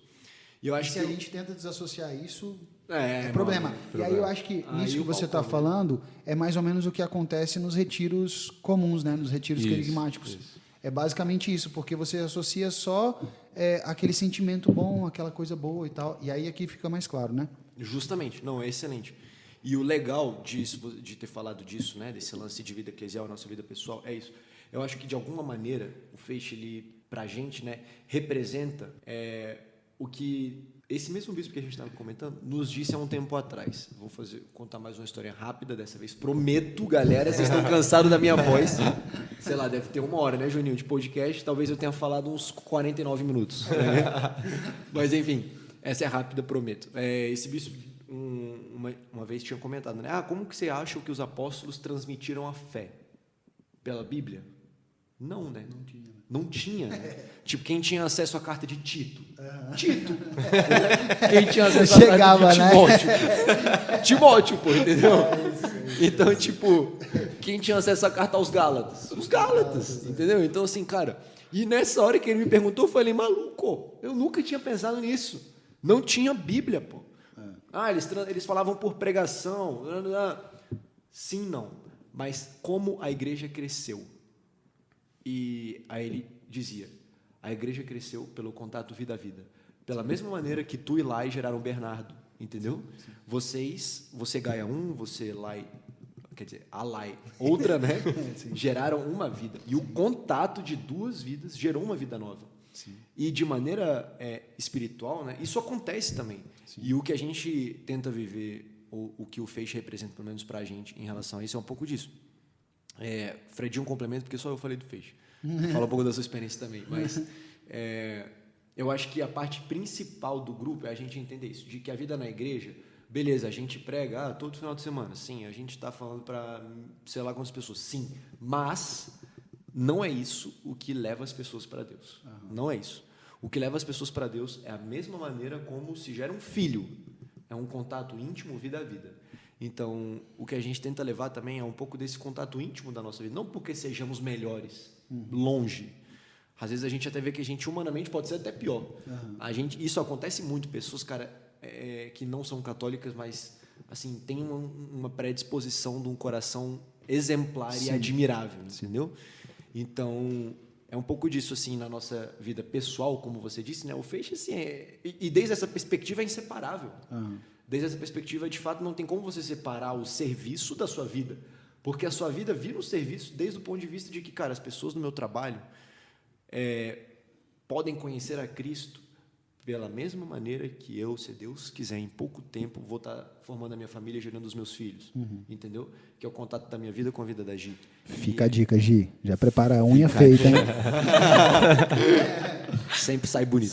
E eu acho se que a gente tenta desassociar isso, é problema. E aí eu acho que nisso que você está falando é mais ou menos o que acontece nos retiros comuns, né? Nos retiros querigmáticos. Isso. É basicamente isso, porque você associa só aquele sentimento bom, aquela coisa boa e tal. E aí aqui fica mais claro, né? Justamente. Não, é excelente. E o legal disso, de ter falado disso, né? Desse lance de vida eclesial, nossa vida pessoal, é isso. Eu acho que, de alguma maneira, o feixe, ele, para a gente, né, representa o que esse mesmo bispo que a gente estava comentando nos disse há um tempo atrás. Vou contar mais uma história rápida dessa vez. Prometo, galera, vocês estão cansados da minha voz. Sei lá, deve ter 1 hora, né, Juninho, de podcast. Talvez eu tenha falado uns 49 minutos. Né? Mas, enfim, essa é rápida, prometo. Esse bispo, uma vez, tinha comentado, né? Como que você acha que os apóstolos transmitiram a fé? Pela Bíblia? Não, né? Não tinha. Né? Tipo, quem tinha acesso à carta de Tito? Tito! Quem tinha acesso à carta de Timóteo? Né? Timóteo, pô, entendeu? Então, tipo, quem tinha acesso à carta aos Gálatas? Os Gálatas, entendeu? Então, assim, cara, e nessa hora que ele me perguntou, eu falei, maluco, eu nunca tinha pensado nisso. Não tinha Bíblia, pô. Eles falavam por pregação. Sim, não. Mas como a igreja cresceu? E aí ele dizia, a igreja cresceu pelo contato vida a vida. Pela mesma maneira que tu e Lai geraram Bernardo, entendeu? Sim. Você Gaia você Lai, quer dizer, a Lai, outra, né? Geraram uma vida. E o contato de 2 vidas gerou uma vida nova. Sim. E de maneira espiritual, né? Isso acontece também. Sim. E o que a gente tenta viver, o que o feixe representa, pelo menos para a gente, em relação a isso, é um pouco disso. Fredinho, um complemento, porque só eu falei do feixe. Fala um pouco da sua experiência também. Mas eu acho que a parte principal do grupo é a gente entender isso, de que a vida na igreja, beleza, a gente prega todo final de semana, sim, a gente está falando para sei lá quantas pessoas, sim, mas não é isso o que leva as pessoas para Deus. Uhum. Não é isso. O que leva as pessoas para Deus é a mesma maneira como se gera um filho. É um contato íntimo, vida a vida. Então, o que a gente tenta levar também é um pouco desse contato íntimo da nossa vida. Não porque sejamos melhores, longe. Às vezes a gente até vê que a gente humanamente pode ser até pior. Uhum. Isso acontece muito. Pessoas, cara, que não são católicas, mas assim, têm uma predisposição de um coração exemplar e admirável, entendeu? Então, é um pouco disso assim na nossa vida pessoal, como você disse, né? O feixe assim, e desde essa perspectiva é inseparável. Uhum. Desde essa perspectiva, de fato, não tem como você separar o serviço da sua vida, porque a sua vida vira um serviço desde o ponto de vista de que, cara, as pessoas no meu trabalho podem conhecer a Cristo pela mesma maneira que eu, se Deus quiser, em pouco tempo, vou estar formando a minha família e gerando os meus filhos, entendeu? Que é o contato da minha vida com a vida da Gi. Fica a dica, Gi. Já prepara a unha feita, hein? Sempre sai bonito.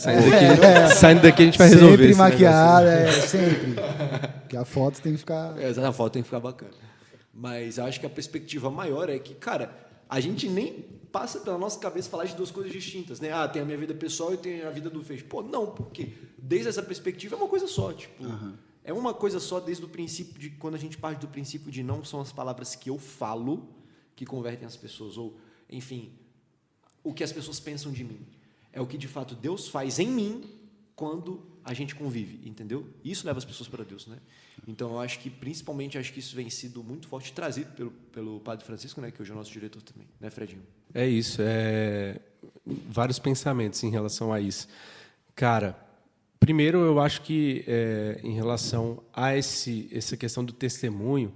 Saindo daqui a gente vai resolver. Sempre maquiada, sempre. Porque a foto tem que ficar... A foto tem que ficar bacana. Mas acho que a perspectiva maior é que, cara, a gente nem passa pela nossa cabeça falar de duas coisas distintas, né? Tem a minha vida pessoal e tem a vida do Feixe. Pô, não, porque desde essa perspectiva é uma coisa só, tipo... É uma coisa só desde o princípio de... Quando a gente parte do princípio de não são as palavras que eu falo que convertem as pessoas, ou, enfim, o que as pessoas pensam de mim. É o que, de fato, Deus faz em mim quando a gente convive, entendeu? Isso leva as pessoas para Deus, né? Então, eu acho que, principalmente, acho que isso vem sido muito forte trazido pelo Padre Francisco, né? Que hoje é o nosso diretor também, né, Fredinho? É isso, vários pensamentos em relação a isso. Cara, primeiro eu acho que em relação a essa questão do testemunho,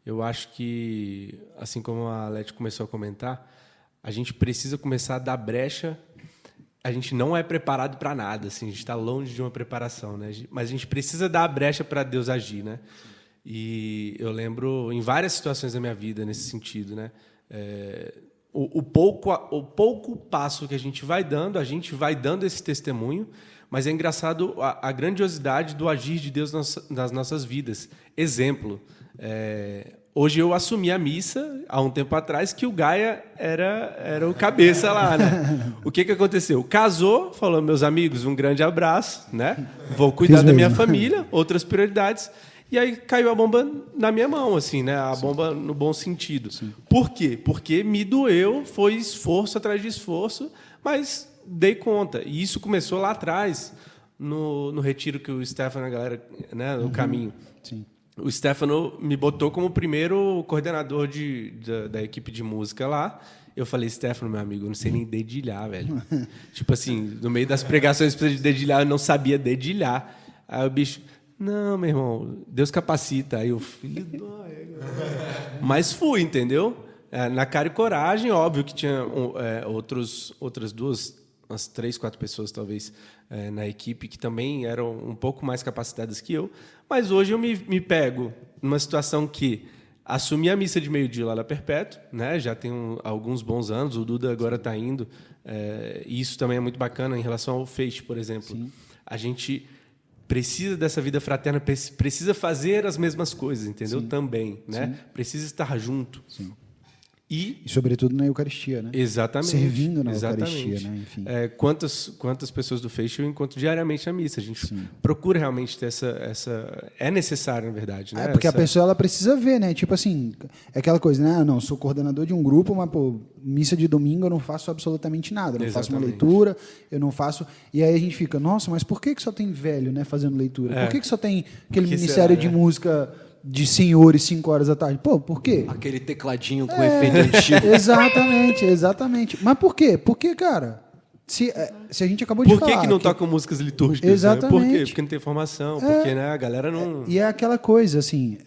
eu acho que, assim como a Leti começou a comentar, a gente precisa começar a dar brecha. A gente não é preparado para nada, assim, a gente está longe de uma preparação, né? Mas a gente precisa dar a brecha para Deus agir, né? E eu lembro em várias situações da minha vida nesse sentido, né? O pouco passo que a gente vai dando esse testemunho, mas é engraçado a grandiosidade do agir de Deus nas nossas vidas. Exemplo, hoje eu assumi a missa, há um tempo atrás, que o Gaia era o cabeça lá, né? O que aconteceu? Casou, falou, meus amigos, um grande abraço, né? Vou cuidar da minha família, outras prioridades. E aí caiu a bomba na minha mão, assim, né? A bomba no bom sentido. Sim. Por quê? Porque me doeu, foi esforço atrás de esforço, mas dei conta. E isso começou lá atrás, no retiro que o Stefano, a galera, né, no caminho. Sim. O Stefano me botou como primeiro coordenador da equipe de música lá. Eu falei, Stefano, meu amigo, eu não sei nem dedilhar, velho. Tipo assim, no meio das pregações precisa de dedilhar, eu não sabia dedilhar. Aí o bicho, não, meu irmão, Deus capacita. Aí eu, filho do... Mas fui, entendeu? Na cara e coragem, óbvio que tinha outras duas, umas 3, 4 pessoas, talvez, na equipe que também eram um pouco mais capacitadas que eu. Mas hoje eu me pego numa situação que assumi a missa de meio-dia lá da Perpétuo, né? Já tem alguns bons anos, o Duda agora está indo. E isso também é muito bacana em relação ao Feixe, por exemplo. Sim. A gente precisa dessa vida fraterna, precisa fazer as mesmas coisas, entendeu? Sim. Também, né? Sim. Precisa estar junto. Sim. E, sobretudo, na Eucaristia, né? Exatamente. Servindo na Eucaristia, né? Enfim. Quantas pessoas do Feixe eu encontro diariamente na missa? A gente procura realmente ter essa... É necessário, na verdade, né? Porque a pessoa ela precisa ver, né? Tipo assim, é aquela coisa, né? Não, sou coordenador de um grupo, mas, pô, missa de domingo eu não faço absolutamente nada. Eu não faço uma leitura, eu não faço... E aí a gente fica, nossa, mas por que só tem velho, né, fazendo leitura? Por que só tem aquele ministério de música... de senhores 5 horas da tarde. Pô, por quê? Aquele tecladinho com efeito antigo. Exatamente. Mas por quê? Porque, cara, se a gente acabou de falar... Por que não tocam músicas litúrgicas? Exatamente. Né? Por quê? Porque não tem formação, porque né, a galera não... E é aquela coisa, assim,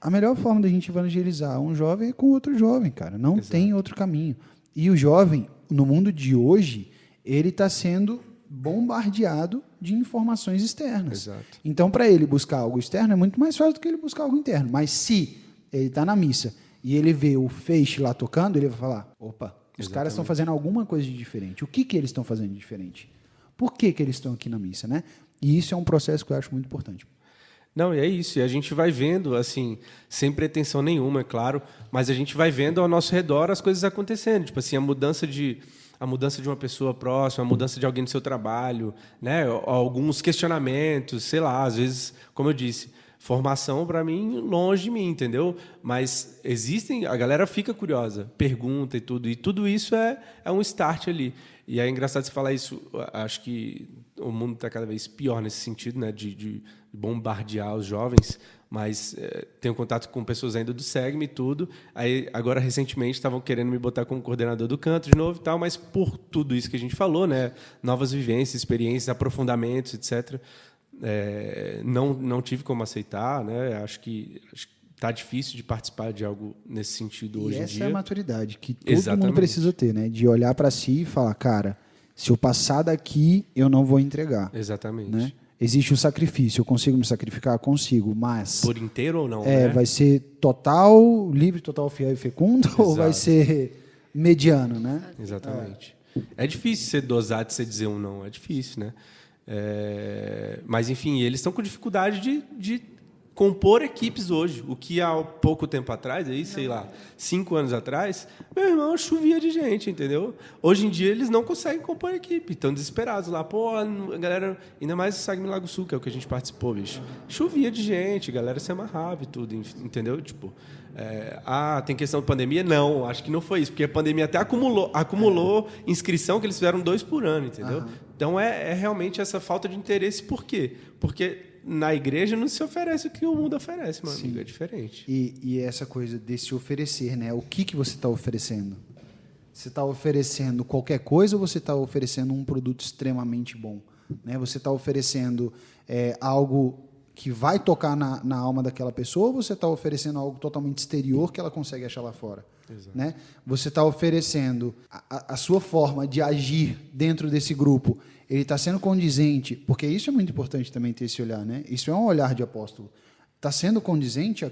a melhor forma da gente evangelizar um jovem é com outro jovem, cara. Não tem outro caminho. E o jovem, no mundo de hoje, ele está sendo bombardeado de informações externas. Exato. Então, para ele buscar algo externo é muito mais fácil do que ele buscar algo interno. Mas se ele está na missa e ele vê o Feixe lá tocando, ele vai falar, opa, os caras estão fazendo alguma coisa de diferente. O que eles estão fazendo de diferente? Por que eles estão aqui na missa, né? E isso é um processo que eu acho muito importante. Não, e é isso. E a gente vai vendo, assim, sem pretensão nenhuma, é claro, mas a gente vai vendo ao nosso redor as coisas acontecendo. Tipo assim, a mudança de uma pessoa próxima, a mudança de alguém no seu trabalho, né? Alguns questionamentos, sei lá, às vezes, como eu disse, formação para mim longe de mim, entendeu? Mas a galera fica curiosa, pergunta e tudo isso é um start ali. E é engraçado você falar isso, acho que o mundo está cada vez pior nesse sentido, né? De bombardear os jovens, mas tenho contato com pessoas ainda do SEGME e tudo. Aí, agora, recentemente, estavam querendo me botar como coordenador do canto de novo e tal, mas por tudo isso que a gente falou, né, novas vivências, experiências, aprofundamentos, etc., não tive como aceitar, né? Acho que está difícil de participar de algo nesse sentido hoje em dia. Essa é a maturidade que todo mundo precisa ter, né? De olhar para si e falar, cara, se eu passar daqui, eu não vou entregar. Exatamente. Né? Existe o sacrifício, eu consigo me sacrificar? Consigo, mas... Por inteiro ou não? Né? Vai ser total, livre, total, fiel e fecundo, ou vai ser mediano, né? Exatamente. É difícil ser dosado de você dizer um não, é difícil, né? Mas, enfim, eles estão com dificuldade de compor equipes hoje. O que há pouco tempo atrás, aí, sei lá, 5 anos atrás, meu irmão, chovia de gente, entendeu? Hoje em dia eles não conseguem compor equipe, estão desesperados lá. Pô, a galera, ainda mais o Sagme Lago Sul, que é o que a gente participou, bicho. Chovia de gente, a galera se amarrava e tudo, entendeu? Tipo, tem questão de pandemia? Não, acho que não foi isso, porque a pandemia até acumulou inscrição que eles fizeram 2 por ano, entendeu? Então é realmente essa falta de interesse. Por quê? Porque na igreja não se oferece o que o mundo oferece, meu amigo, é diferente. E essa coisa de se oferecer, né? O que você está oferecendo? Você está oferecendo qualquer coisa ou você está oferecendo um produto extremamente bom? Né? Você está oferecendo algo que vai tocar na alma daquela pessoa ou você está oferecendo algo totalmente exterior que ela consegue achar lá fora? Né? Você está oferecendo a sua forma de agir dentro desse grupo, ele está sendo condizente, porque isso é muito importante também ter esse olhar, né? Isso é um olhar de apóstolo. Está sendo condizente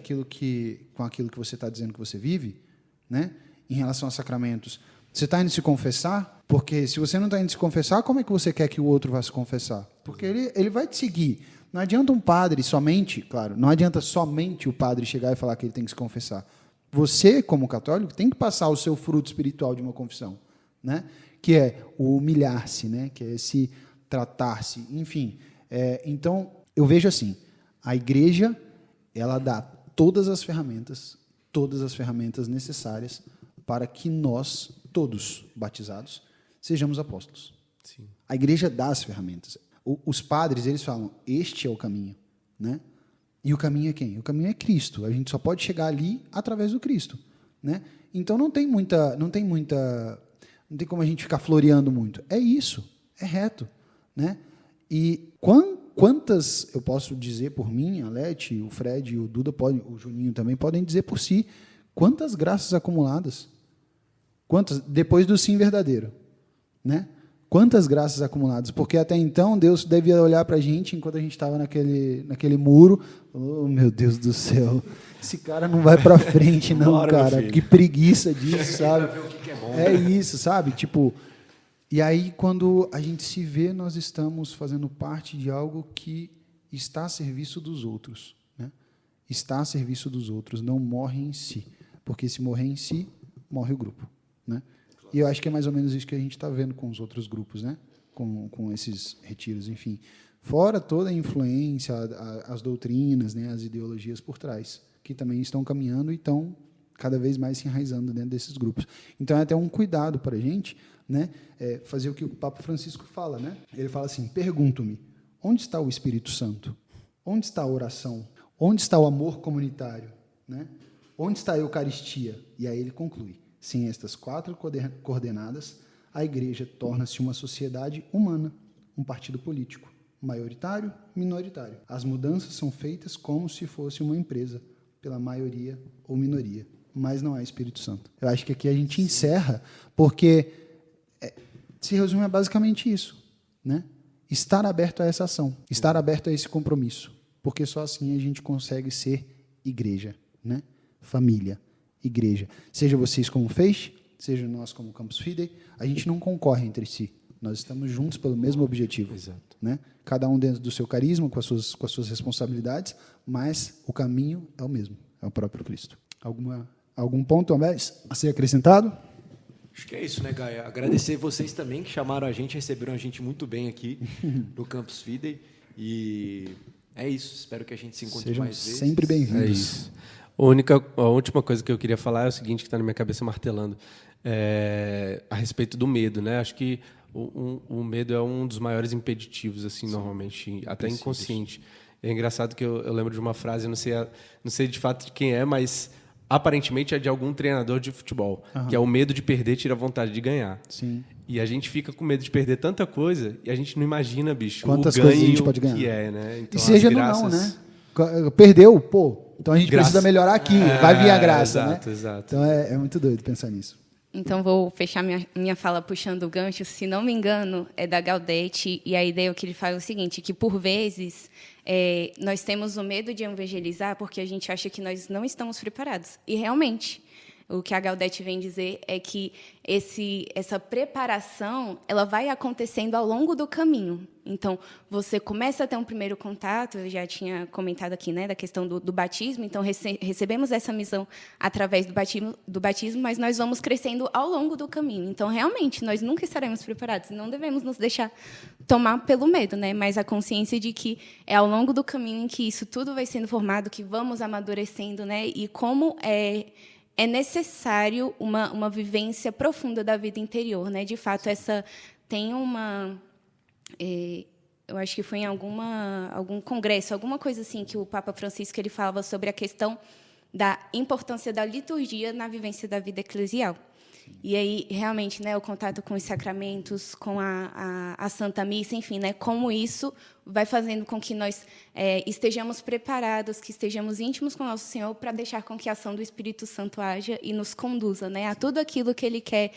com aquilo que você está dizendo que você vive, né? Em relação a sacramentos. Você está indo se confessar? Porque se você não está indo se confessar, como é que você quer que o outro vá se confessar? Porque ele vai te seguir. Não adianta um padre somente, claro, não adianta somente o padre chegar e falar que ele tem que se confessar. Você, como católico, tem que passar o seu fruto espiritual de uma confissão, né? Que é o humilhar-se, né? Que é esse tratar-se, enfim. Então, eu vejo assim, a igreja, ela dá todas as ferramentas necessárias para que nós, todos batizados, sejamos apóstolos. Sim. A igreja dá as ferramentas. Os padres, eles falam, este é o caminho, né? E o caminho é quem? O caminho é Cristo. A gente só pode chegar ali através do Cristo, né? Então não tem como a gente ficar floreando muito. É isso, é reto, né? E quantas, eu posso dizer por mim, a Leti, o Fred, o Duda, o Juninho também podem dizer por si, quantas graças acumuladas, quantas depois do sim verdadeiro, né? Quantas graças acumuladas, porque até então Deus devia olhar para a gente enquanto a gente estava naquele muro. Oh, meu Deus do céu, esse cara não vai para frente não, Bora, cara, que preguiça disso, sabe? Ver o que é bom. É isso, sabe? Tipo, e aí quando a gente se vê, nós estamos fazendo parte de algo que está a serviço dos outros, né? Está a serviço dos outros, não morre em si, porque se morrer em si, morre o grupo, né? E eu acho que é mais ou menos isso que a gente está vendo com os outros grupos, né? Com esses retiros, enfim. Fora toda a influência, as doutrinas, né? As ideologias por trás, que também estão caminhando e estão cada vez mais se enraizando dentro desses grupos. Então, é até um cuidado para a gente, né? Fazer o que o Papa Francisco fala, né? Ele fala assim, pergunto-me, onde está o Espírito Santo? Onde está a oração? Onde está o amor comunitário? Né? Onde está a Eucaristia? E aí ele conclui, sem estas 4 coordenadas, a igreja torna-se uma sociedade humana, um partido político, maioritário, minoritário. As mudanças são feitas como se fosse uma empresa, pela maioria ou minoria, mas não há Espírito Santo. Eu acho que aqui a gente encerra, porque se resume a basicamente isso, né? Estar aberto a essa ação, estar aberto a esse compromisso, porque só assim a gente consegue ser igreja, né? Família. Igreja. Seja vocês como Feixe, seja nós como Campus Fidei, a gente não concorre entre si. Nós estamos juntos pelo mesmo objetivo. Exato. Né? Cada um dentro do seu carisma, com as suas responsabilidades, mas o caminho é o mesmo, é o próprio Cristo. Algum ponto a ser acrescentado? Acho que é isso, né, Gaia? Agradecer vocês também que chamaram a gente, receberam a gente muito bem aqui no Campus Fidei. E é isso. Espero que a gente se encontre Sejam mais vezes. sempre bem-vindos. É isso. A última coisa que eu queria falar é o seguinte, que está na minha cabeça martelando, a respeito do medo, né? Acho que o medo é um dos maiores impeditivos, assim, normalmente, até inconsciente. É engraçado que eu lembro de uma frase, não sei de fato de quem é, mas aparentemente é de algum treinador de futebol, que é o medo de perder tira a vontade de ganhar. Sim. E a gente fica com medo de perder tanta coisa e a gente não imagina, bicho, quantas o ganho coisas a gente pode ganhar. Que é, né? Então, e seja não, né? Perdeu, pô. Então a gente precisa melhorar aqui, vai vir a graça, exato, né? Exato. Então é muito doido pensar nisso. Então, vou fechar minha fala puxando o gancho. Se não me engano, é da Gaudete, e a ideia que ele fala é o seguinte, que, por vezes, nós temos o medo de evangelizar porque a gente acha que nós não estamos preparados. E, realmente, o que a Gaudete vem dizer é que essa preparação ela vai acontecendo ao longo do caminho. Então, você começa a ter um primeiro contato, eu já tinha comentado aqui, né, da questão do batismo, então recebemos essa missão através do batismo, mas nós vamos crescendo ao longo do caminho. Então, realmente, nós nunca estaremos preparados, não devemos nos deixar tomar pelo medo, né, mas a consciência de que é ao longo do caminho em que isso tudo vai sendo formado, que vamos amadurecendo, né, e como é necessário uma vivência profunda da vida interior, né? De fato, tem uma... eu acho que foi em algum congresso, alguma coisa assim, que o Papa Francisco ele falava sobre a questão da importância da liturgia na vivência da vida eclesial. E aí, realmente, né, o contato com os sacramentos, com a Santa Missa, enfim, né, como isso vai fazendo com que nós estejamos preparados, que estejamos íntimos com o nosso Senhor para deixar com que a ação do Espírito Santo haja e nos conduza, né, a tudo aquilo que Ele quer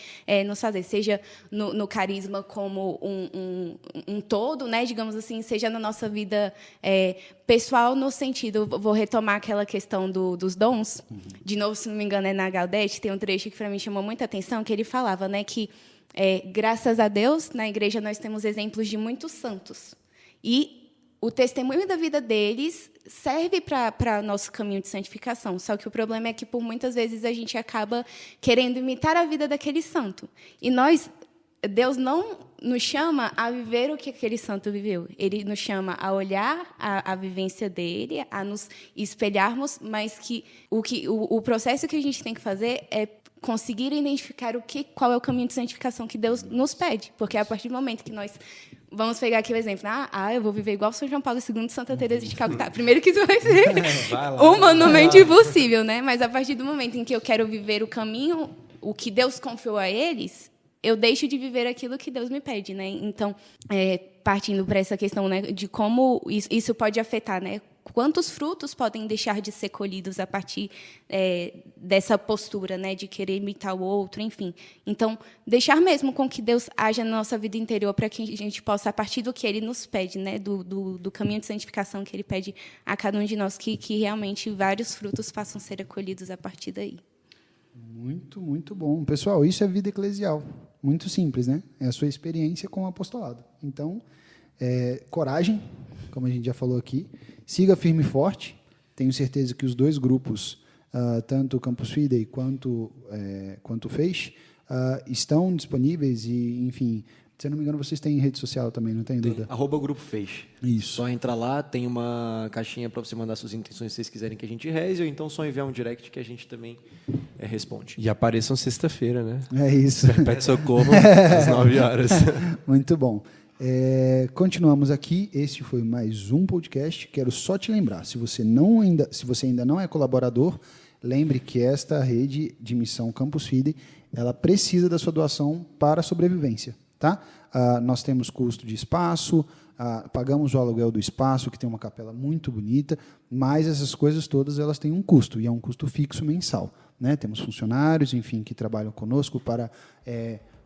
nos fazer, seja no carisma como um todo, né, digamos assim, seja na nossa vida pessoal, no sentido, vou retomar aquela questão dos dons, de novo, se não me engano, é na Gaudete, tem um trecho que para mim chamou muita atenção, que ele falava, né, que graças a Deus, na igreja nós temos exemplos de muitos santos. E o testemunho da vida deles serve para o nosso caminho de santificação. Só que o problema é que, por muitas vezes, a gente acaba querendo imitar a vida daquele santo. E Deus não nos chama a viver o que aquele santo viveu. Ele nos chama a olhar a vivência dele, a nos espelharmos, mas que o processo que a gente tem que fazer é conseguir identificar qual é o caminho de santificação que Deus nos pede. Porque a partir do momento que nós... Vamos pegar aqui o exemplo. Eu vou viver igual São João Paulo II e Santa Teresa de Calcutá. Primeiro que isso vai ser humanamente impossível, né? Mas a partir do momento em que eu quero viver o caminho, o que Deus confiou a eles, eu deixo de viver aquilo que Deus me pede, né? Então, partindo para essa questão, né, de como isso pode afetar, né? Quantos frutos podem deixar de ser colhidos a partir dessa postura, né, de querer imitar o outro, enfim. Então, deixar mesmo com que Deus haja na nossa vida interior para que a gente possa, a partir do que Ele nos pede, né, do caminho de santificação que Ele pede a cada um de nós, que realmente vários frutos façam ser acolhidos a partir daí. Muito, muito bom. Pessoal, isso é vida eclesial. Muito simples, né? É a sua experiência com o apostolado. Então, coragem, como a gente já falou aqui, siga firme e forte. Tenho certeza que os dois grupos, tanto o Campus Fidei quanto o Feixe, estão disponíveis e, enfim, se eu não me engano, vocês têm rede social também, não tem dúvida? @Grupo Feixe. Isso. Só entrar lá, tem uma caixinha para você mandar suas intenções se vocês quiserem que a gente reze, ou então só enviar um direct que a gente também responde. E apareçam sexta-feira, né? É isso. Perpétuo Socorro, às 9 horas. Muito bom. Continuamos aqui. Este foi mais um podcast. Quero só te lembrar, se você ainda não é colaborador, lembre que esta rede de missão Campus Fidei, ela precisa da sua doação para a sobrevivência. Tá? Nós temos custo de espaço, pagamos o aluguel do espaço, que tem uma capela muito bonita, mas essas coisas todas elas têm um custo, e é um custo fixo mensal. Né? Temos funcionários, enfim, que trabalham conosco para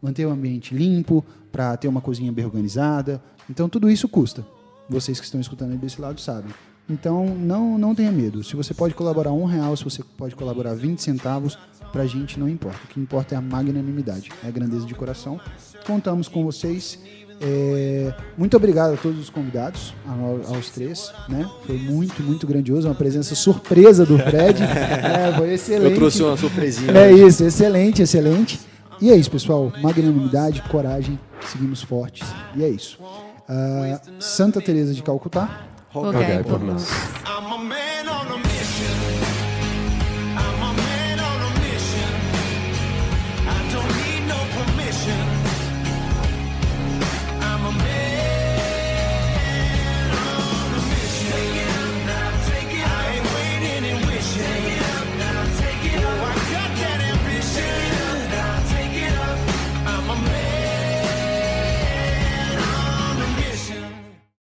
manter o ambiente limpo, para ter uma cozinha bem organizada. Então, tudo isso custa. Vocês que estão escutando aí desse lado sabem. Então, não tenha medo. Se você pode colaborar R$1, se você pode colaborar 20 centavos, para a gente não importa. O que importa é a magnanimidade, é a grandeza de coração. Contamos com vocês. Muito obrigado a todos os convidados, aos três. Né? Foi muito, muito grandioso. Uma presença surpresa do Fred. Foi excelente. Eu trouxe uma surpresinha. Isso, excelente, excelente. E é isso, pessoal. Magnanimidade, coragem, seguimos fortes. E é isso. Santa Teresa de Calcutá. Rogai por nós.